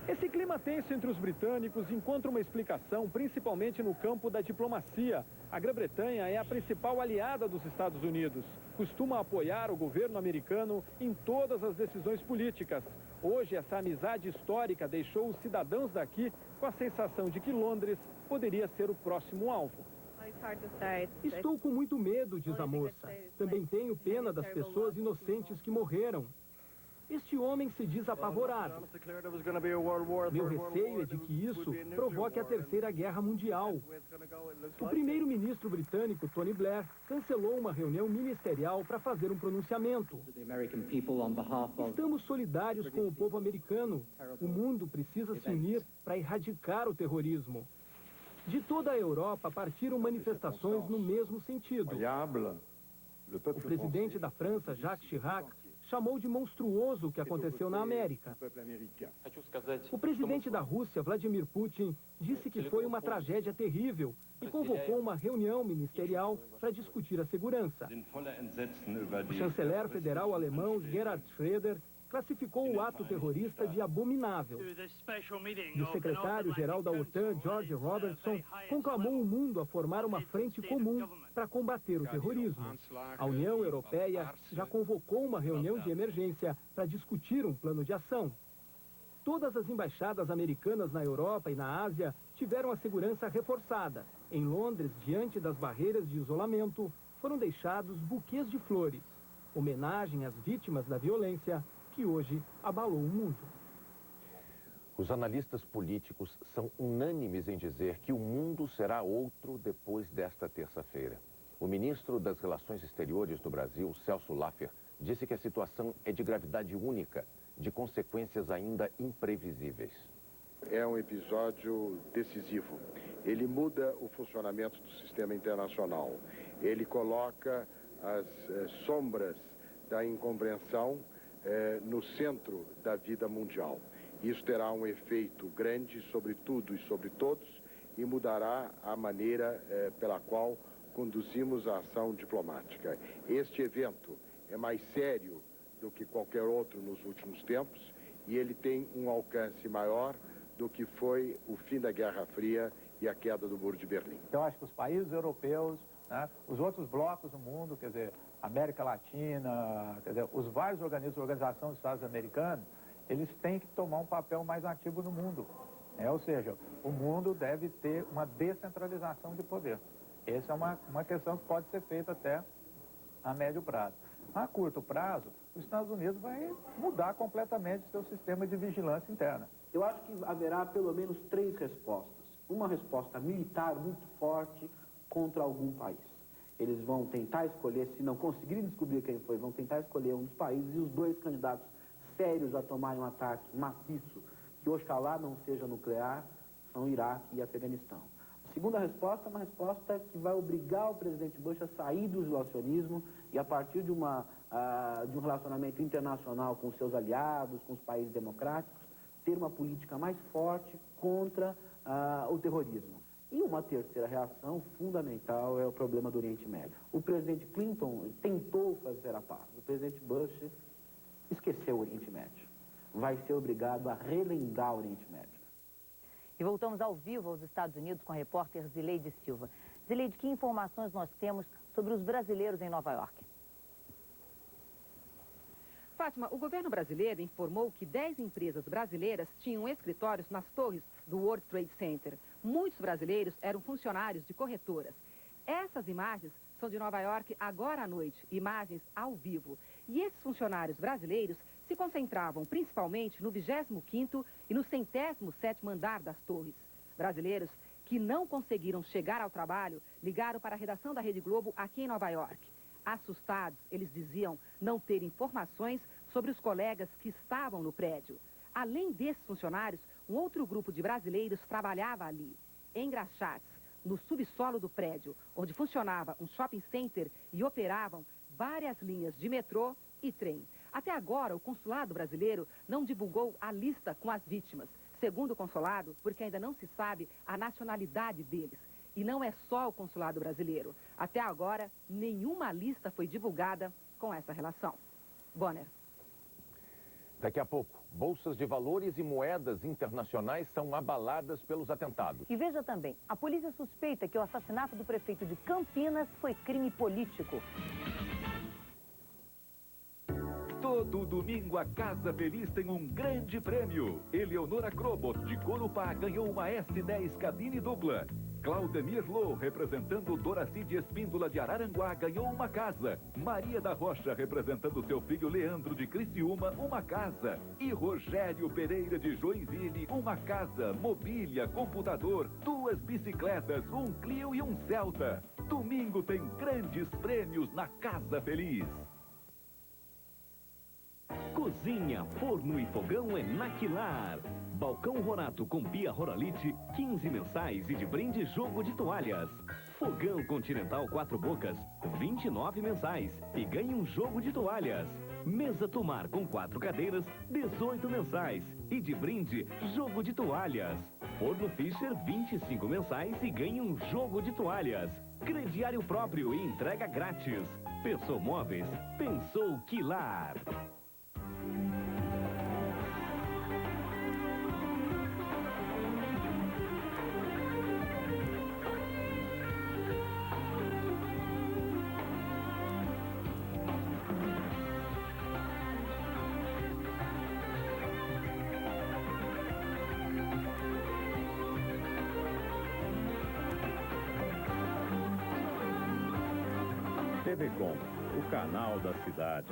Esse clima tenso entre os britânicos encontra uma explicação principalmente no campo da diplomacia. A Grã-Bretanha é a principal aliada dos Estados Unidos. Costuma apoiar o governo americano em todas as decisões políticas. Hoje, essa amizade histórica deixou os cidadãos daqui com a sensação de que Londres poderia ser o próximo alvo. Estou com muito medo, diz a moça. Também tenho pena das pessoas inocentes que morreram. Este homem se diz apavorado. Meu receio é de que isso provoque a Terceira Guerra Mundial. O primeiro-ministro britânico, Tony Blair, cancelou uma reunião ministerial para fazer um pronunciamento. Estamos solidários com o povo americano. O mundo precisa se unir para erradicar o terrorismo. De toda a Europa partiram manifestações no mesmo sentido. O presidente da França, Jacques Chirac, chamou de monstruoso o que aconteceu na América. O presidente da Rússia, Vladimir Putin, disse que foi uma tragédia terrível e convocou uma reunião ministerial para discutir a segurança. O chanceler federal alemão, Gerhard Schröder, classificou o ato terrorista de abominável. E o secretário-geral da OTAN, George Robertson, conclamou o mundo a formar uma frente comum para combater o terrorismo. A União Europeia já convocou uma reunião de emergência para discutir um plano de ação. Todas as embaixadas americanas na Europa e na Ásia tiveram a segurança reforçada. Em Londres, diante das barreiras de isolamento, foram deixados buquês de flores, homenagem às vítimas da violência que hoje abalou o mundo. Os analistas políticos são unânimes em dizer que o mundo será outro depois desta terça-feira. O ministro das Relações Exteriores do Brasil, Celso Laffer, disse que a situação é de gravidade única, de consequências ainda imprevisíveis. É um episódio decisivo. Ele muda o funcionamento do sistema internacional. Ele coloca as sombras da incompreensão no centro da vida mundial. Isso terá um efeito grande sobre tudo e sobre todos e mudará a maneira pela qual conduzimos a ação diplomática. Este evento é mais sério do que qualquer outro nos últimos tempos e ele tem um alcance maior do que foi o fim da Guerra Fria e a queda do Muro de Berlim. Eu acho que os países europeus, né, os outros blocos do mundo, quer dizer, América Latina, quer dizer, os vários organismos, Organização dos Estados Americanos, eles têm que tomar um papel mais ativo no mundo. Ou seja, o mundo deve ter uma descentralização de poder. Essa é uma questão que pode ser feita até a médio prazo. A curto prazo, os Estados Unidos vai mudar completamente o seu sistema de vigilância interna. Eu acho que haverá pelo menos 3 respostas. Uma resposta militar muito forte contra algum país. Eles vão tentar escolher, se não conseguirem descobrir quem foi, vão tentar escolher um dos países e os 2 candidatos sérios a tomarem um ataque maciço, que oxalá não seja nuclear, são Iraque e Afeganistão. A segunda resposta é uma resposta que vai obrigar o presidente Bush a sair do isolacionismo e a partir de um relacionamento internacional com seus aliados, com os países democráticos, ter uma política mais forte contra o terrorismo. E uma terceira reação fundamental é o problema do Oriente Médio. O presidente Clinton tentou fazer a paz. O presidente Bush esquecer o Oriente Médio. Vai ser obrigado a relembrar o Oriente Médio. E voltamos ao vivo aos Estados Unidos com a repórter Zileide Silva. Zileide, que informações nós temos sobre os brasileiros em Nova York? Fátima, o governo brasileiro informou que 10 empresas brasileiras tinham escritórios nas torres do World Trade Center. Muitos brasileiros eram funcionários de corretoras. Essas imagens são de Nova York agora à noite, imagens ao vivo. E esses funcionários brasileiros se concentravam principalmente no 25º e no 107º andar das torres. Brasileiros que não conseguiram chegar ao trabalho ligaram para a redação da Rede Globo aqui em Nova York. Assustados, eles diziam não ter informações sobre os colegas que estavam no prédio. Além desses funcionários, um outro grupo de brasileiros trabalhava ali, em Graxates, no subsolo do prédio, onde funcionava um shopping center e operavam várias linhas de metrô e trem. Até agora, o consulado brasileiro não divulgou a lista com as vítimas. Segundo o consulado, porque ainda não se sabe a nacionalidade deles. E não é só o consulado brasileiro. Até agora, nenhuma lista foi divulgada com essa relação. Bonner. Daqui a pouco, bolsas de valores e moedas internacionais são abaladas pelos atentados. E veja também, a polícia suspeita que o assassinato do prefeito de Campinas foi crime político. Todo domingo a Casa Feliz tem um grande prêmio. Eleonora Krobot, de Corupá, ganhou uma S10 cabine dupla. Claudemir Lô, representando Doracide Espíndola de Araranguá, ganhou uma casa. Maria da Rocha, representando seu filho Leandro de Criciúma, uma casa. E Rogério Pereira de Joinville, uma casa, mobília, computador, 2 bicicletas, um Clio e um Celta. Domingo tem grandes prêmios na Casa Feliz. Cozinha, forno e fogão é Naquilar. Balcão Rorato com pia Roralite, 15 mensais e de brinde jogo de toalhas. Fogão Continental 4 bocas, 29 mensais e ganhe um jogo de toalhas. Mesa Tomar com 4 cadeiras, 18 mensais e de brinde jogo de toalhas. Forno Fischer, 25 mensais e ganhe um jogo de toalhas. Crediário próprio e entrega grátis. Pensou Móveis, pensou Quilar. TV Com, o canal da cidade.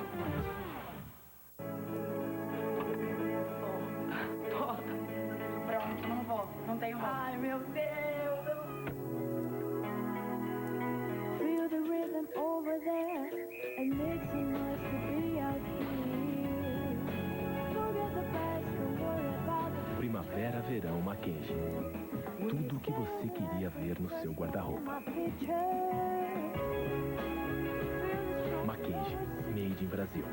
Pronto, não vou. Não tenho voz. Ai, meu Deus. Feel the rhythm over there. It makes so nice to be out here. Forget the past, don't worry about it. Primavera, verão, Mackenzie. Tudo o que você queria ver no seu guarda-roupa. Mackenzie, made in Brasil.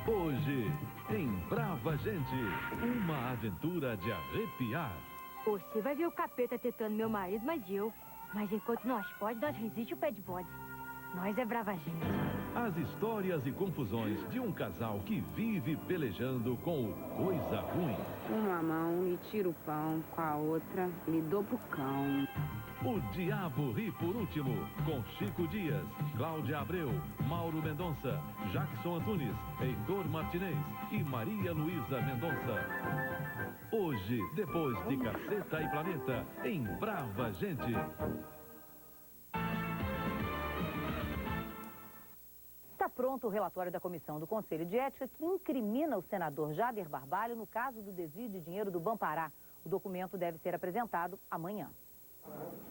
Hoje, em Brava Gente, uma aventura de arrepiar. Você vai ver o capeta tentando meu marido, mas enquanto nós pode, nós resiste o pé de bode. Nós é brava gente. As histórias e confusões de um casal que vive pelejando com o coisa ruim. Uma mão me tira o pão, com a outra me dou pro cão. O Diabo Ri por Último, com Chico Dias, Cláudia Abreu, Mauro Mendonça, Jackson Antunes, Heitor Martinez e Maria Luísa Mendonça. Hoje, depois de Caceta e Planeta, em Brava Gente. Está pronto o relatório da Comissão do Conselho de Ética que incrimina o senador Jader Barbalho no caso do desvio de dinheiro do Bampará. O documento deve ser apresentado amanhã.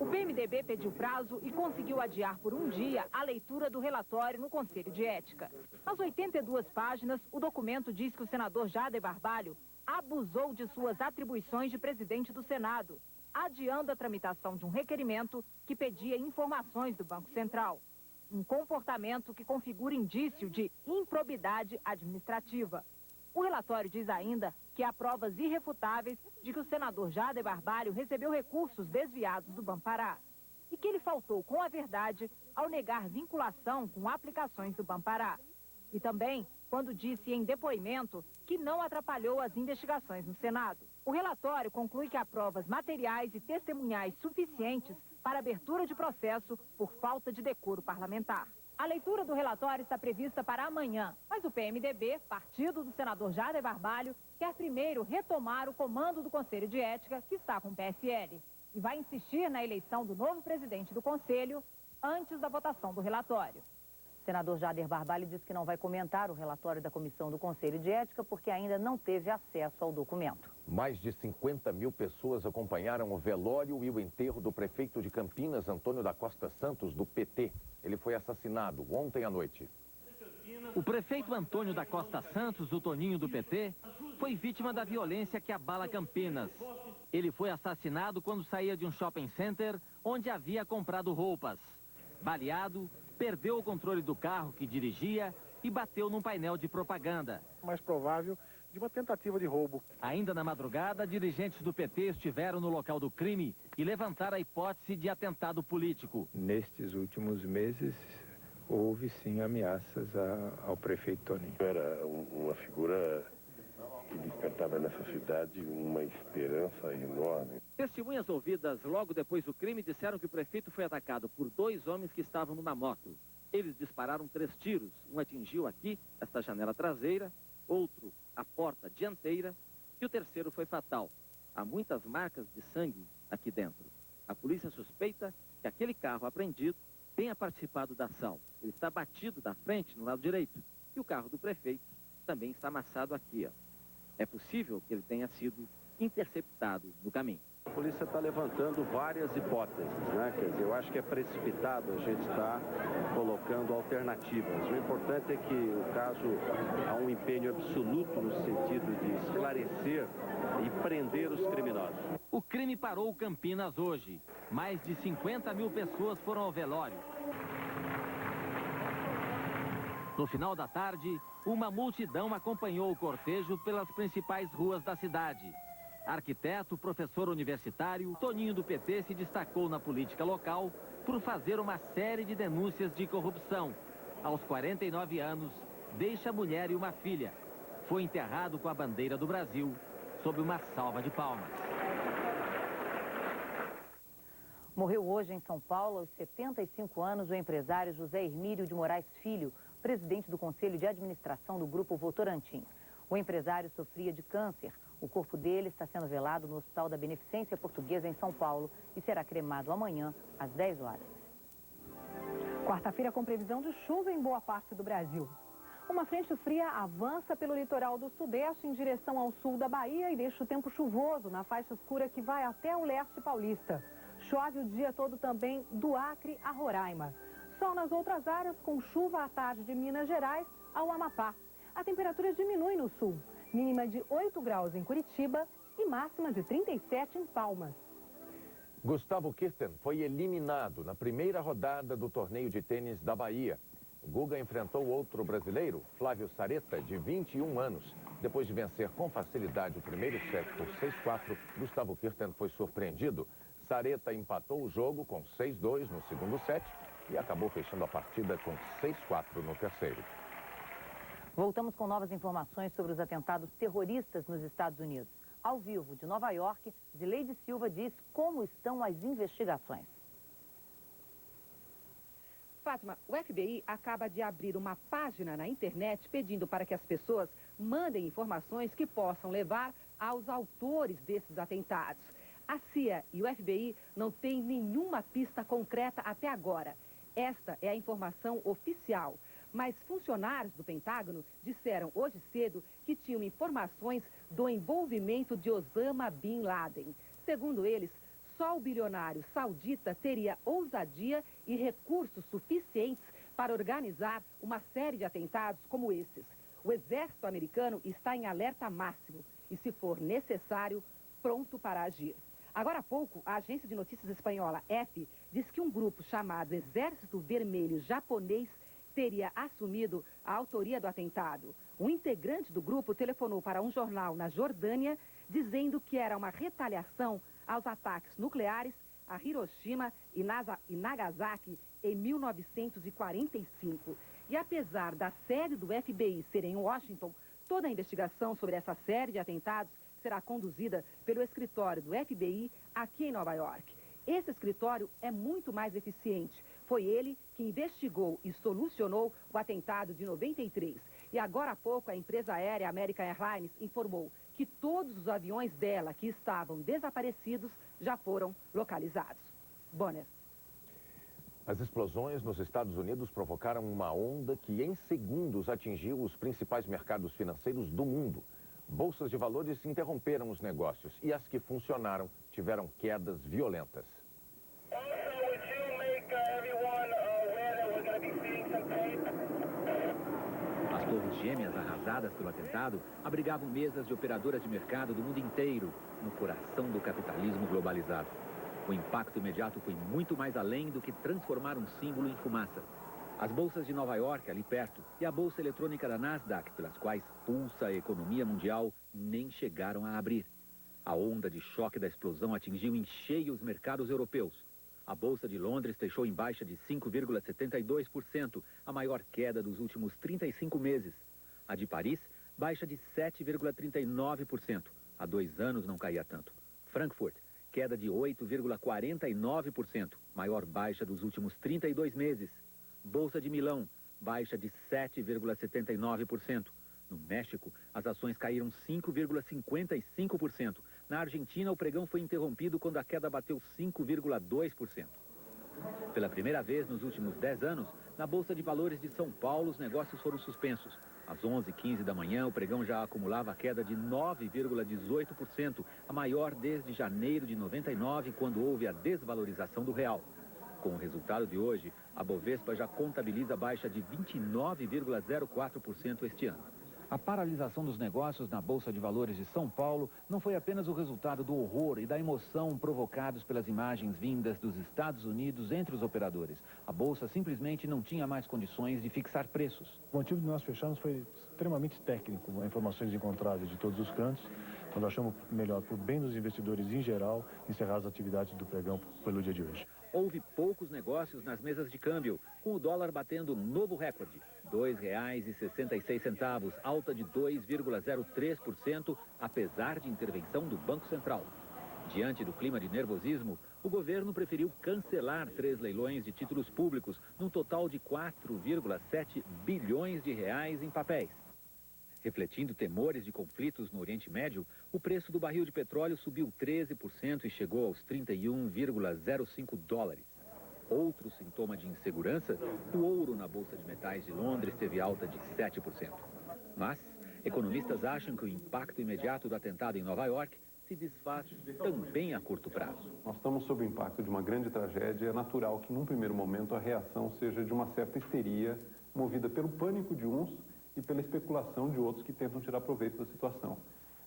O PMDB pediu prazo e conseguiu adiar por um dia a leitura do relatório no Conselho de Ética. Nas 82 páginas, o documento diz que o senador Jader Barbalho abusou de suas atribuições de presidente do Senado, adiando a tramitação de um requerimento que pedia informações do Banco Central. Um comportamento que configura indício de improbidade administrativa. O relatório diz ainda que há provas irrefutáveis de que o senador Jader Barbalho recebeu recursos desviados do Bampará e que ele faltou com a verdade ao negar vinculação com aplicações do Bampará. E também quando disse em depoimento que não atrapalhou as investigações no Senado. O relatório conclui que há provas materiais e testemunhais suficientes para abertura de processo por falta de decoro parlamentar. A leitura do relatório está prevista para amanhã, mas o PMDB, partido do senador Jader Barbalho, quer primeiro retomar o comando do Conselho de Ética, que está com o PSL, e vai insistir na eleição do novo presidente do Conselho antes da votação do relatório. O senador Jader Barbalho disse que não vai comentar o relatório da Comissão do Conselho de Ética porque ainda não teve acesso ao documento. Mais de 50 mil pessoas acompanharam o velório e o enterro do prefeito de Campinas, Antônio da Costa Santos, do PT. Ele foi assassinado ontem à noite. O prefeito Antônio da Costa Santos, o Toninho do PT, foi vítima da violência que abala Campinas. Ele foi assassinado quando saía de um shopping center onde havia comprado roupas. Baleado, perdeu o controle do carro que dirigia e bateu num painel de propaganda. Mais provável de uma tentativa de roubo. Ainda na madrugada, dirigentes do PT estiveram no local do crime e levantaram a hipótese de atentado político. Nestes últimos meses, houve sim ameaças ao prefeito Toninho. Era uma figura que despertava nessa cidade uma esperança enorme. Testemunhas ouvidas logo depois do crime disseram que o prefeito foi atacado por 2 homens que estavam numa moto. Eles dispararam 3 tiros. Um atingiu aqui, esta janela traseira, outro a porta dianteira e o terceiro foi fatal. Há muitas marcas de sangue aqui dentro. A polícia suspeita que aquele carro apreendido tenha participado da ação. Ele está batido da frente, no lado direito. E o carro do prefeito também está amassado aqui, ó. É possível que ele tenha sido interceptado no caminho. A polícia está levantando várias hipóteses, né? Quer dizer, eu acho que é precipitado a gente estar colocando alternativas. O importante é que o caso há um empenho absoluto no sentido de esclarecer e prender os criminosos. O crime parou Campinas hoje. Mais de 50 mil pessoas foram ao velório. No final da tarde, uma multidão acompanhou o cortejo pelas principais ruas da cidade. Arquiteto, professor universitário, Toninho do PT se destacou na política local por fazer uma série de denúncias de corrupção. Aos 49 anos, deixa a mulher e uma filha. Foi enterrado com a bandeira do Brasil, sob uma salva de palmas. Morreu hoje em São Paulo, aos 75 anos, o empresário José Hermílio de Moraes Filho, presidente do Conselho de Administração do Grupo Votorantim. O empresário sofria de câncer. O corpo dele está sendo velado no Hospital da Beneficência Portuguesa, em São Paulo, e será cremado amanhã, às 10 horas. Quarta-feira com previsão de chuva em boa parte do Brasil. Uma frente fria avança pelo litoral do Sudeste em direção ao sul da Bahia e deixa o tempo chuvoso na faixa escura que vai até o leste paulista. Chove o dia todo também do Acre a Roraima. Sol nas outras áreas, com chuva à tarde de Minas Gerais ao Amapá. A temperatura diminui no sul, mínima de 8 graus em Curitiba e máxima de 37 em Palmas. Gustavo Kirten foi eliminado na primeira rodada do torneio de tênis da Bahia. O Guga enfrentou outro brasileiro, Flávio Sareta, de 21 anos. Depois de vencer com facilidade o primeiro set por 6-4, Gustavo Kirten foi surpreendido. Sareta empatou o jogo com 6-2 no segundo set e acabou fechando a partida com 6-4 no terceiro. Voltamos com novas informações sobre os atentados terroristas nos Estados Unidos. Ao vivo, de Nova York, Zileide Silva diz como estão as investigações. Fátima, o FBI acaba de abrir uma página na internet pedindo para que as pessoas mandem informações que possam levar aos autores desses atentados. A CIA e o FBI não têm nenhuma pista concreta até agora. Esta é a informação oficial. Mas funcionários do Pentágono disseram hoje cedo que tinham informações do envolvimento de Osama Bin Laden. Segundo eles, só o bilionário saudita teria ousadia e recursos suficientes para organizar uma série de atentados como esses. O exército americano está em alerta máximo e, se for necessário, pronto para agir. Agora há pouco, a agência de notícias espanhola EPI diz que um grupo chamado Exército Vermelho Japonês teria assumido a autoria do atentado. Um integrante do grupo telefonou para um jornal na Jordânia dizendo que era uma retaliação aos ataques nucleares a Hiroshima e Nagasaki em 1945. E apesar da sede do FBI ser em Washington, toda a investigação sobre essa série de atentados será conduzida pelo escritório do FBI aqui em Nova York. Esse escritório é muito mais eficiente. Foi ele que investigou e solucionou o atentado de 93. E agora há pouco a empresa aérea American Airlines informou que todos os aviões dela que estavam desaparecidos já foram localizados. Bonner. As explosões nos Estados Unidos provocaram uma onda que em segundos atingiu os principais mercados financeiros do mundo. Bolsas de valores interromperam os negócios e as que funcionaram tiveram quedas violentas. As torres gêmeas arrasadas pelo atentado abrigavam mesas de operadoras de mercado do mundo inteiro, no coração do capitalismo globalizado. O impacto imediato foi muito mais além do que transformar um símbolo em fumaça. As bolsas de Nova York, ali perto, e a bolsa eletrônica da Nasdaq, pelas quais pulsa a economia mundial, nem chegaram a abrir. A onda de choque da explosão atingiu em cheio os mercados europeus. A bolsa de Londres fechou em baixa de 5,72%, a maior queda dos últimos 35 meses. A de Paris, baixa de 7,39%. Há 2 anos não caía tanto. Frankfurt, queda de 8,49%, maior baixa dos últimos 32 meses. Bolsa de Milão, baixa de 7,79%. No México, as ações caíram 5,55%. Na Argentina, o pregão foi interrompido quando a queda bateu 5,2%. Pela primeira vez nos últimos 10 anos, na Bolsa de Valores de São Paulo, os negócios foram suspensos. Às 11h15 da manhã, o pregão já acumulava a queda de 9,18%, a maior desde janeiro de 99, quando houve a desvalorização do real. Com o resultado de hoje, a Bovespa já contabiliza baixa de 29,04% este ano. A paralisação dos negócios na Bolsa de Valores de São Paulo não foi apenas o resultado do horror e da emoção provocados pelas imagens vindas dos Estados Unidos entre os operadores. A Bolsa simplesmente não tinha mais condições de fixar preços. O motivo de nós fecharmos foi extremamente técnico, informações encontradas de todos os cantos. Nós achamos melhor, por bem dos investidores em geral, encerrar as atividades do pregão pelo dia de hoje. Houve poucos negócios nas mesas de câmbio, com o dólar batendo novo recorde, R$ 2,66, alta de 2,03%, apesar de intervenção do Banco Central. Diante do clima de nervosismo, o governo preferiu cancelar 3 leilões de títulos públicos, num total de 4,7 bilhões de reais em papéis. Refletindo temores de conflitos no Oriente Médio, o preço do barril de petróleo subiu 13% e chegou aos 31,05 dólares. Outro sintoma de insegurança, o ouro na Bolsa de Metais de Londres teve alta de 7%. Mas economistas acham que o impacto imediato do atentado em Nova York se desfaz também a curto prazo. Nós estamos sob o impacto de uma grande tragédia. É natural que, num primeiro momento, a reação seja de uma certa histeria, movida pelo pânico de uns e pela especulação de outros que tentam tirar proveito da situação.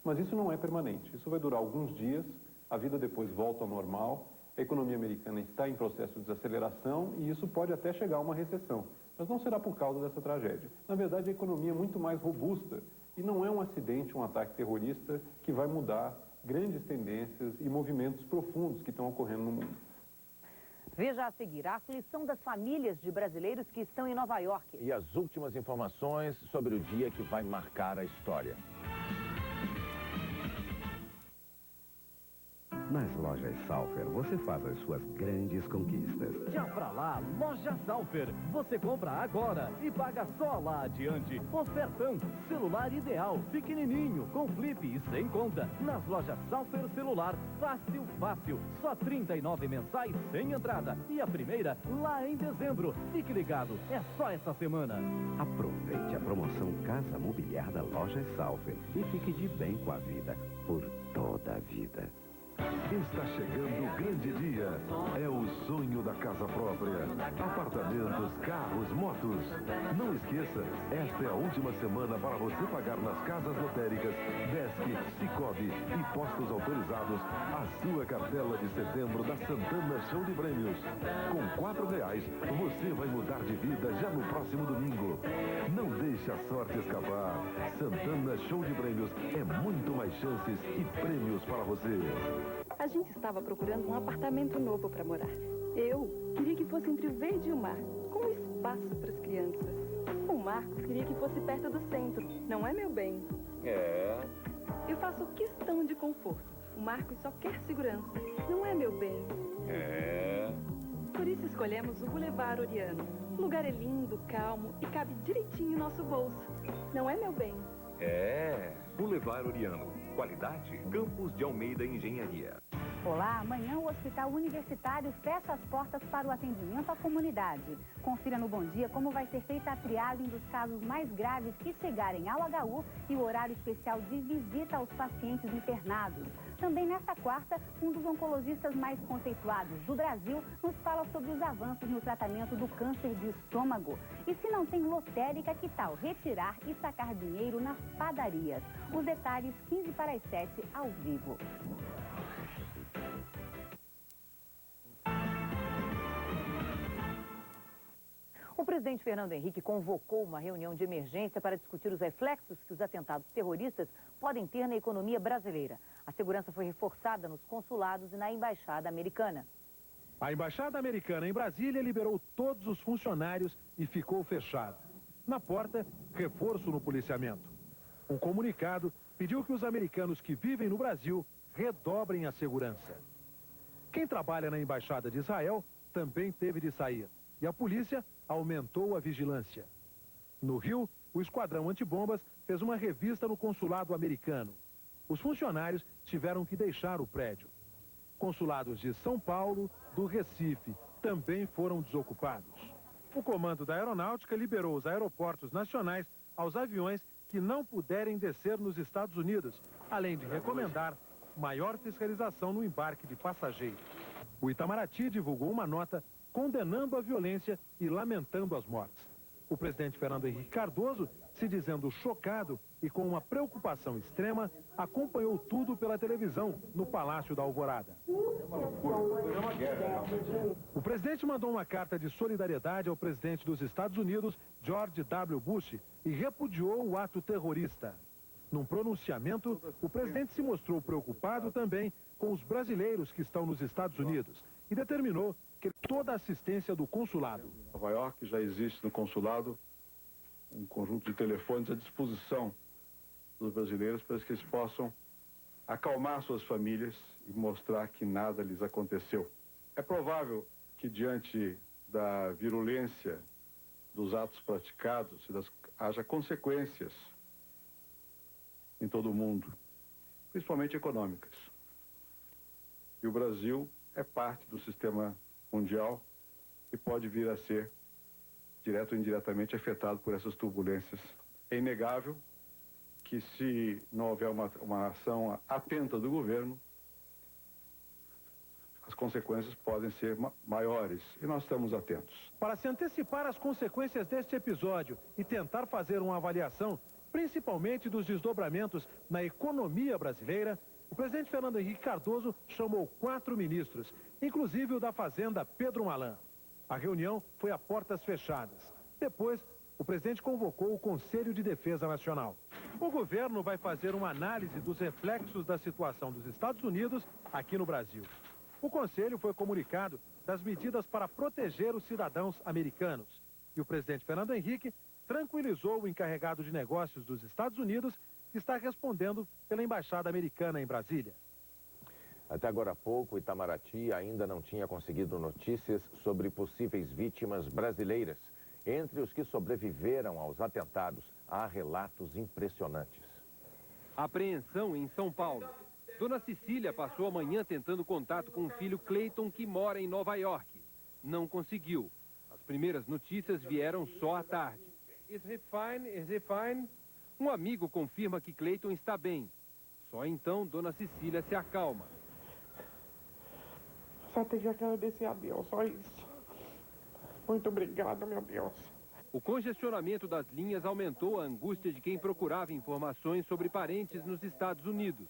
Mas isso não é permanente. Isso vai durar alguns dias, a vida depois volta ao normal, a economia americana está em processo de desaceleração e isso pode até chegar a uma recessão. Mas não será por causa dessa tragédia. Na verdade, a economia é muito mais robusta e não é um acidente, um ataque terrorista que vai mudar grandes tendências e movimentos profundos que estão ocorrendo no mundo. Veja a seguir a aflição das famílias de brasileiros que estão em Nova York. E as últimas informações sobre o dia que vai marcar a história. Nas lojas Salfer, você faz as suas grandes conquistas. Já pra lá, Loja Salfer. Você compra agora e paga só lá adiante. Ofertão, celular ideal, pequenininho, com flip e sem conta. Nas lojas Salfer Celular, fácil, fácil. Só R$ 39 mensais sem entrada. E a primeira lá em dezembro. Fique ligado, é só essa semana. Aproveite a promoção Casa Mobiliar da Loja Salfer e fique de bem com a vida, por toda a vida. Está chegando o grande dia. É o sonho da casa própria. Apartamentos, carros, motos. Não esqueça, esta é a última semana para você pagar nas casas lotéricas, Desk, Cicobi e postos autorizados a sua cartela de setembro da Santana Show de Prêmios. Com R$ 4, você vai mudar de vida já no próximo domingo. Não deixe a sorte escapar. Santana Show de Prêmios é muito mais chances e prêmios para você. A gente estava procurando um apartamento novo para morar. Eu queria que fosse entre o verde e o mar, com espaço para as crianças. O Marcos queria que fosse perto do centro, não é, meu bem? É. Eu faço questão de conforto. O Marcos só quer segurança, não é, meu bem? É. Por isso escolhemos o Boulevard Oriano. O lugar é lindo, calmo e cabe direitinho em nosso bolso. Não é, meu bem? É. Boulevard Oriano. Qualidade, Campos de Almeida Engenharia. Olá, amanhã o Hospital Universitário fecha as portas para o atendimento à comunidade. Confira no Bom Dia como vai ser feita a triagem dos casos mais graves que chegarem ao HU e o horário especial de visita aos pacientes internados. Também nesta quarta, um dos oncologistas mais conceituados do Brasil nos fala sobre os avanços no tratamento do câncer de estômago. E se não tem lotérica, que tal retirar e sacar dinheiro nas padarias? Os detalhes 15 para as 7 ao vivo. O presidente Fernando Henrique convocou uma reunião de emergência para discutir os reflexos que os atentados terroristas podem ter na economia brasileira. A segurança foi reforçada nos consulados e na embaixada americana. A embaixada americana em Brasília liberou todos os funcionários e ficou fechada. Na porta, reforço no policiamento. Um comunicado pediu que os americanos que vivem no Brasil redobrem a segurança. Quem trabalha na embaixada de Israel também teve de sair. E a polícia aumentou a vigilância. No Rio, o esquadrão antibombas fez uma revista no consulado americano. Os funcionários tiveram que deixar o prédio. Consulados de São Paulo, do Recife, também foram desocupados. O comando da aeronáutica liberou os aeroportos nacionais aos aviões que não puderem descer nos Estados Unidos, além de recomendar maior fiscalização no embarque de passageiros. O Itamaraty divulgou uma nota condenando a violência e lamentando as mortes. O presidente Fernando Henrique Cardoso, se dizendo chocado e com uma preocupação extrema, acompanhou tudo pela televisão no Palácio da Alvorada. O presidente mandou uma carta de solidariedade ao presidente dos Estados Unidos, George W. Bush, e repudiou o ato terrorista. Num pronunciamento, o presidente se mostrou preocupado também com os brasileiros que estão nos Estados Unidos e determinou que toda a assistência do consulado. Em Nova York já existe no consulado um conjunto de telefones à disposição dos brasileiros para que eles possam acalmar suas famílias e mostrar que nada lhes aconteceu. É provável que diante da virulência dos atos praticados haja consequências em todo o mundo, principalmente econômicas. E o Brasil é parte do sistema mundial e pode vir a ser, direto ou indiretamente, afetado por essas turbulências. É inegável que, se não houver uma ação atenta do governo, as consequências podem ser maiores, e nós estamos atentos. Para se antecipar às consequências deste episódio e tentar fazer uma avaliação, principalmente dos desdobramentos na economia brasileira, o presidente Fernando Henrique Cardoso chamou 4 ministros, inclusive o da Fazenda, Pedro Malan. A reunião foi a portas fechadas. Depois, o presidente convocou o Conselho de Defesa Nacional. O governo vai fazer uma análise dos reflexos da situação dos Estados Unidos aqui no Brasil. O Conselho foi comunicado das medidas para proteger os cidadãos americanos. E o presidente Fernando Henrique tranquilizou o encarregado de negócios dos Estados Unidos, que está respondendo pela Embaixada Americana em Brasília. Até agora há pouco, o Itamaraty ainda não tinha conseguido notícias sobre possíveis vítimas brasileiras. Entre os que sobreviveram aos atentados, há relatos impressionantes. Apreensão em São Paulo. Dona Cecília passou a manhã tentando contato com o filho Cleiton, que mora em Nova York. Não conseguiu. As primeiras notícias vieram só à tarde. Is he fine? Is he fine? Um amigo confirma que Cleiton está bem. Só então Dona Cecília se acalma. Só tenho que agradecer a Deus, só isso. Muito obrigado, meu Deus. O congestionamento das linhas aumentou a angústia de quem procurava informações sobre parentes nos Estados Unidos.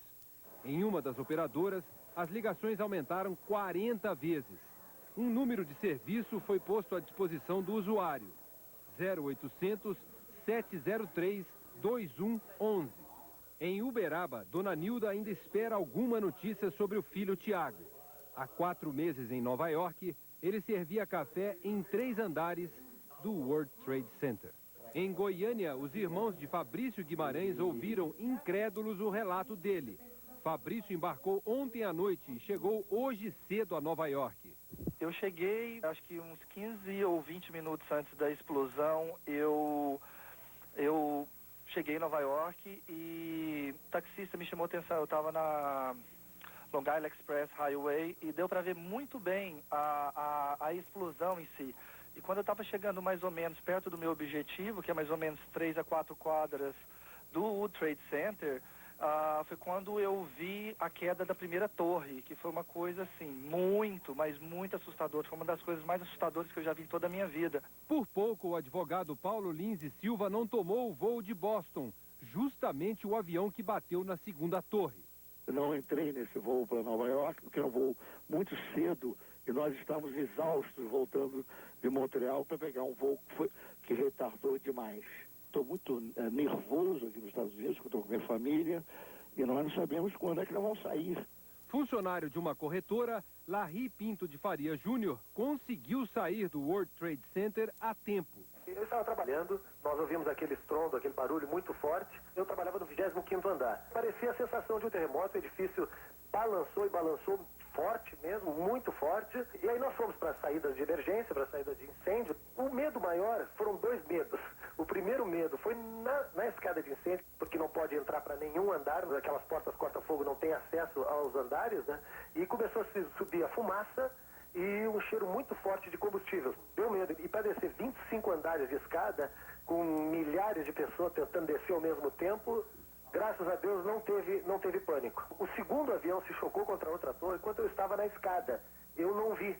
Em uma das operadoras, as ligações aumentaram 40 vezes. Um número de serviço foi posto à disposição do usuário. 0800 703 2111. Em Uberaba, Dona Nilda ainda espera alguma notícia sobre o filho Tiago. Há 4 meses em Nova York, ele servia café em 3 andares do World Trade Center. Em Goiânia, os irmãos de Fabrício Guimarães ouviram incrédulos o relato dele. Fabrício embarcou ontem à noite e chegou hoje cedo a Nova York. Eu cheguei, acho que uns 15 ou 20 minutos antes da explosão, eu cheguei em Nova York e o taxista me chamou a atenção. Eu estava na Long Island Express Highway e deu para ver muito bem a explosão em si. E quando eu estava chegando mais ou menos perto do meu objetivo, que é mais ou menos 3 a 4 quadras do World Trade Center, foi quando eu vi a queda da primeira torre, que foi uma coisa assim, muito, mas muito assustadora. Foi uma das coisas mais assustadoras que eu já vi em toda a minha vida. Por pouco, o advogado Paulo Lins e Silva não tomou o voo de Boston, justamente o avião que bateu na segunda torre. Eu não entrei nesse voo para Nova York, porque é um voo muito cedo e nós estávamos exaustos voltando de Montreal para pegar um voo que retardou demais. Estou muito nervoso aqui nos Estados Unidos, porque estou com minha família, e nós não sabemos quando é que nós vamos sair. Funcionário de uma corretora, Larry Pinto de Faria Júnior conseguiu sair do World Trade Center a tempo. Eu estava trabalhando, nós ouvimos aquele estrondo, aquele barulho muito forte. Eu trabalhava no 25º andar. Parecia a sensação de um terremoto, o edifício balançou e balançou forte mesmo, muito forte. E aí nós fomos para saídas de emergência, para saídas de incêndio. O medo maior foram 2 medos. O primeiro medo foi na escada de incêndio, porque não pode entrar para nenhum andar, aquelas portas corta-fogo não têm acesso aos andares, né? E começou a subir a fumaça e um cheiro muito forte de combustível. Deu medo. E para descer 25 andares de escada, com milhares de pessoas tentando descer ao mesmo tempo, graças a Deus não teve pânico. O segundo avião se chocou contra outra torre enquanto eu estava na escada. Eu não vi.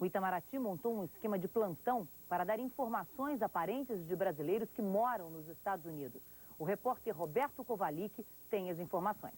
O Itamaraty montou um esquema de plantão para dar informações a parentes de brasileiros que moram nos Estados Unidos. O repórter Roberto Kovalik tem as informações.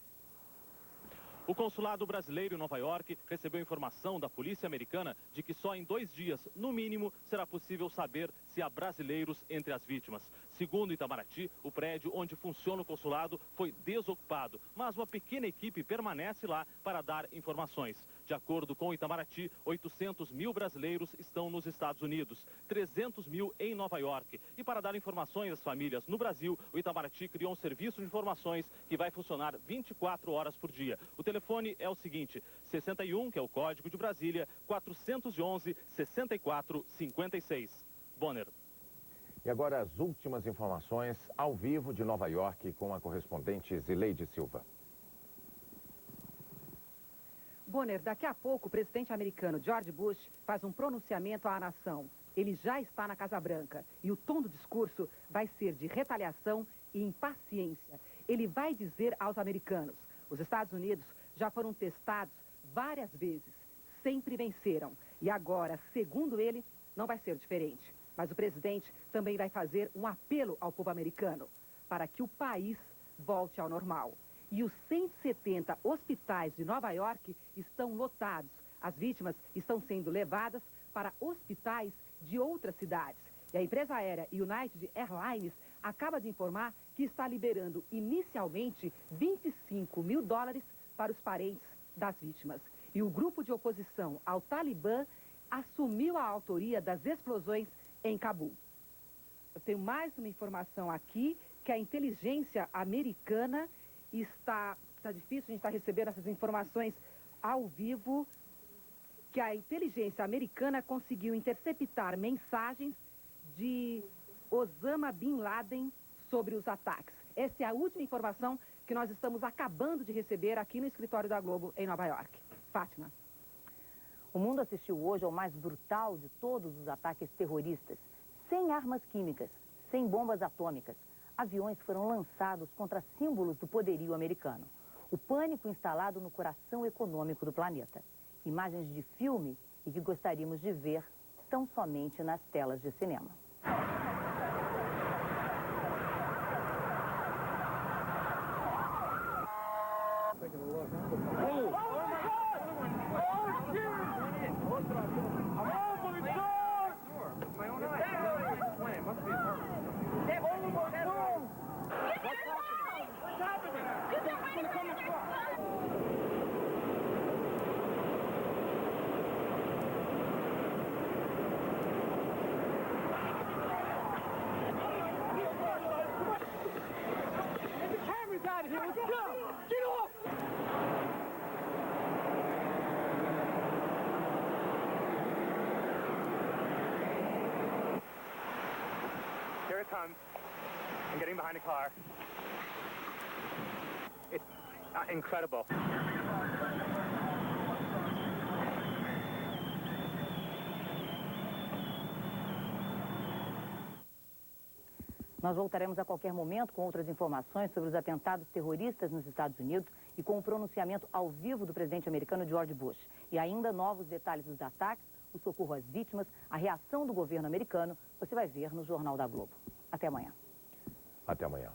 O consulado brasileiro em Nova York recebeu informação da polícia americana de que só em 2 dias, no mínimo, será possível saber se há brasileiros entre as vítimas. Segundo Itamaraty, o prédio onde funciona o consulado foi desocupado, mas uma pequena equipe permanece lá para dar informações. De acordo com o Itamaraty, 800 mil brasileiros estão nos Estados Unidos, 300 mil em Nova York. E para dar informações às famílias no Brasil, o Itamaraty criou um serviço de informações que vai funcionar 24 horas por dia. O telefone é o seguinte, 61, que é o código de Brasília, 411 64 56. Bonner. E agora as últimas informações ao vivo de Nova York com a correspondente Zileide Silva. Bonner, daqui a pouco o presidente americano George Bush faz um pronunciamento à nação. Ele já está na Casa Branca e o tom do discurso vai ser de retaliação e impaciência. Ele vai dizer aos americanos, os Estados Unidos já foram testados várias vezes, sempre venceram. E agora, segundo ele, não vai ser diferente. Mas o presidente também vai fazer um apelo ao povo americano para que o país volte ao normal. E os 170 hospitais de Nova York estão lotados. As vítimas estão sendo levadas para hospitais de outras cidades. E a empresa aérea United Airlines acaba de informar que está liberando inicialmente $25 mil para os parentes das vítimas. E o grupo de oposição ao Talibã assumiu a autoria das explosões em Cabul. Eu tenho mais uma informação aqui, que a inteligência americana está difícil, a gente está recebendo essas informações ao vivo, que a inteligência americana conseguiu interceptar mensagens de Osama Bin Laden sobre os ataques. Essa é a última informação que nós estamos acabando de receber aqui no escritório da Globo em Nova York. Fátima. O mundo assistiu hoje ao mais brutal de todos os ataques terroristas. Sem armas químicas, sem bombas atômicas. Aviões foram lançados contra símbolos do poderio americano. O pânico instalado no coração econômico do planeta. Imagens de filme e que gostaríamos de ver tão somente nas telas de cinema. comes. I'm getting behind the car. It's incredible. Nós voltaremos a qualquer momento com outras informações sobre os atentados terroristas nos Estados Unidos e com o pronunciamento ao vivo do presidente americano George Bush. E ainda novos detalhes dos ataques, o socorro às vítimas, a reação do governo americano, você vai ver no Jornal da Globo. Até amanhã. Até amanhã.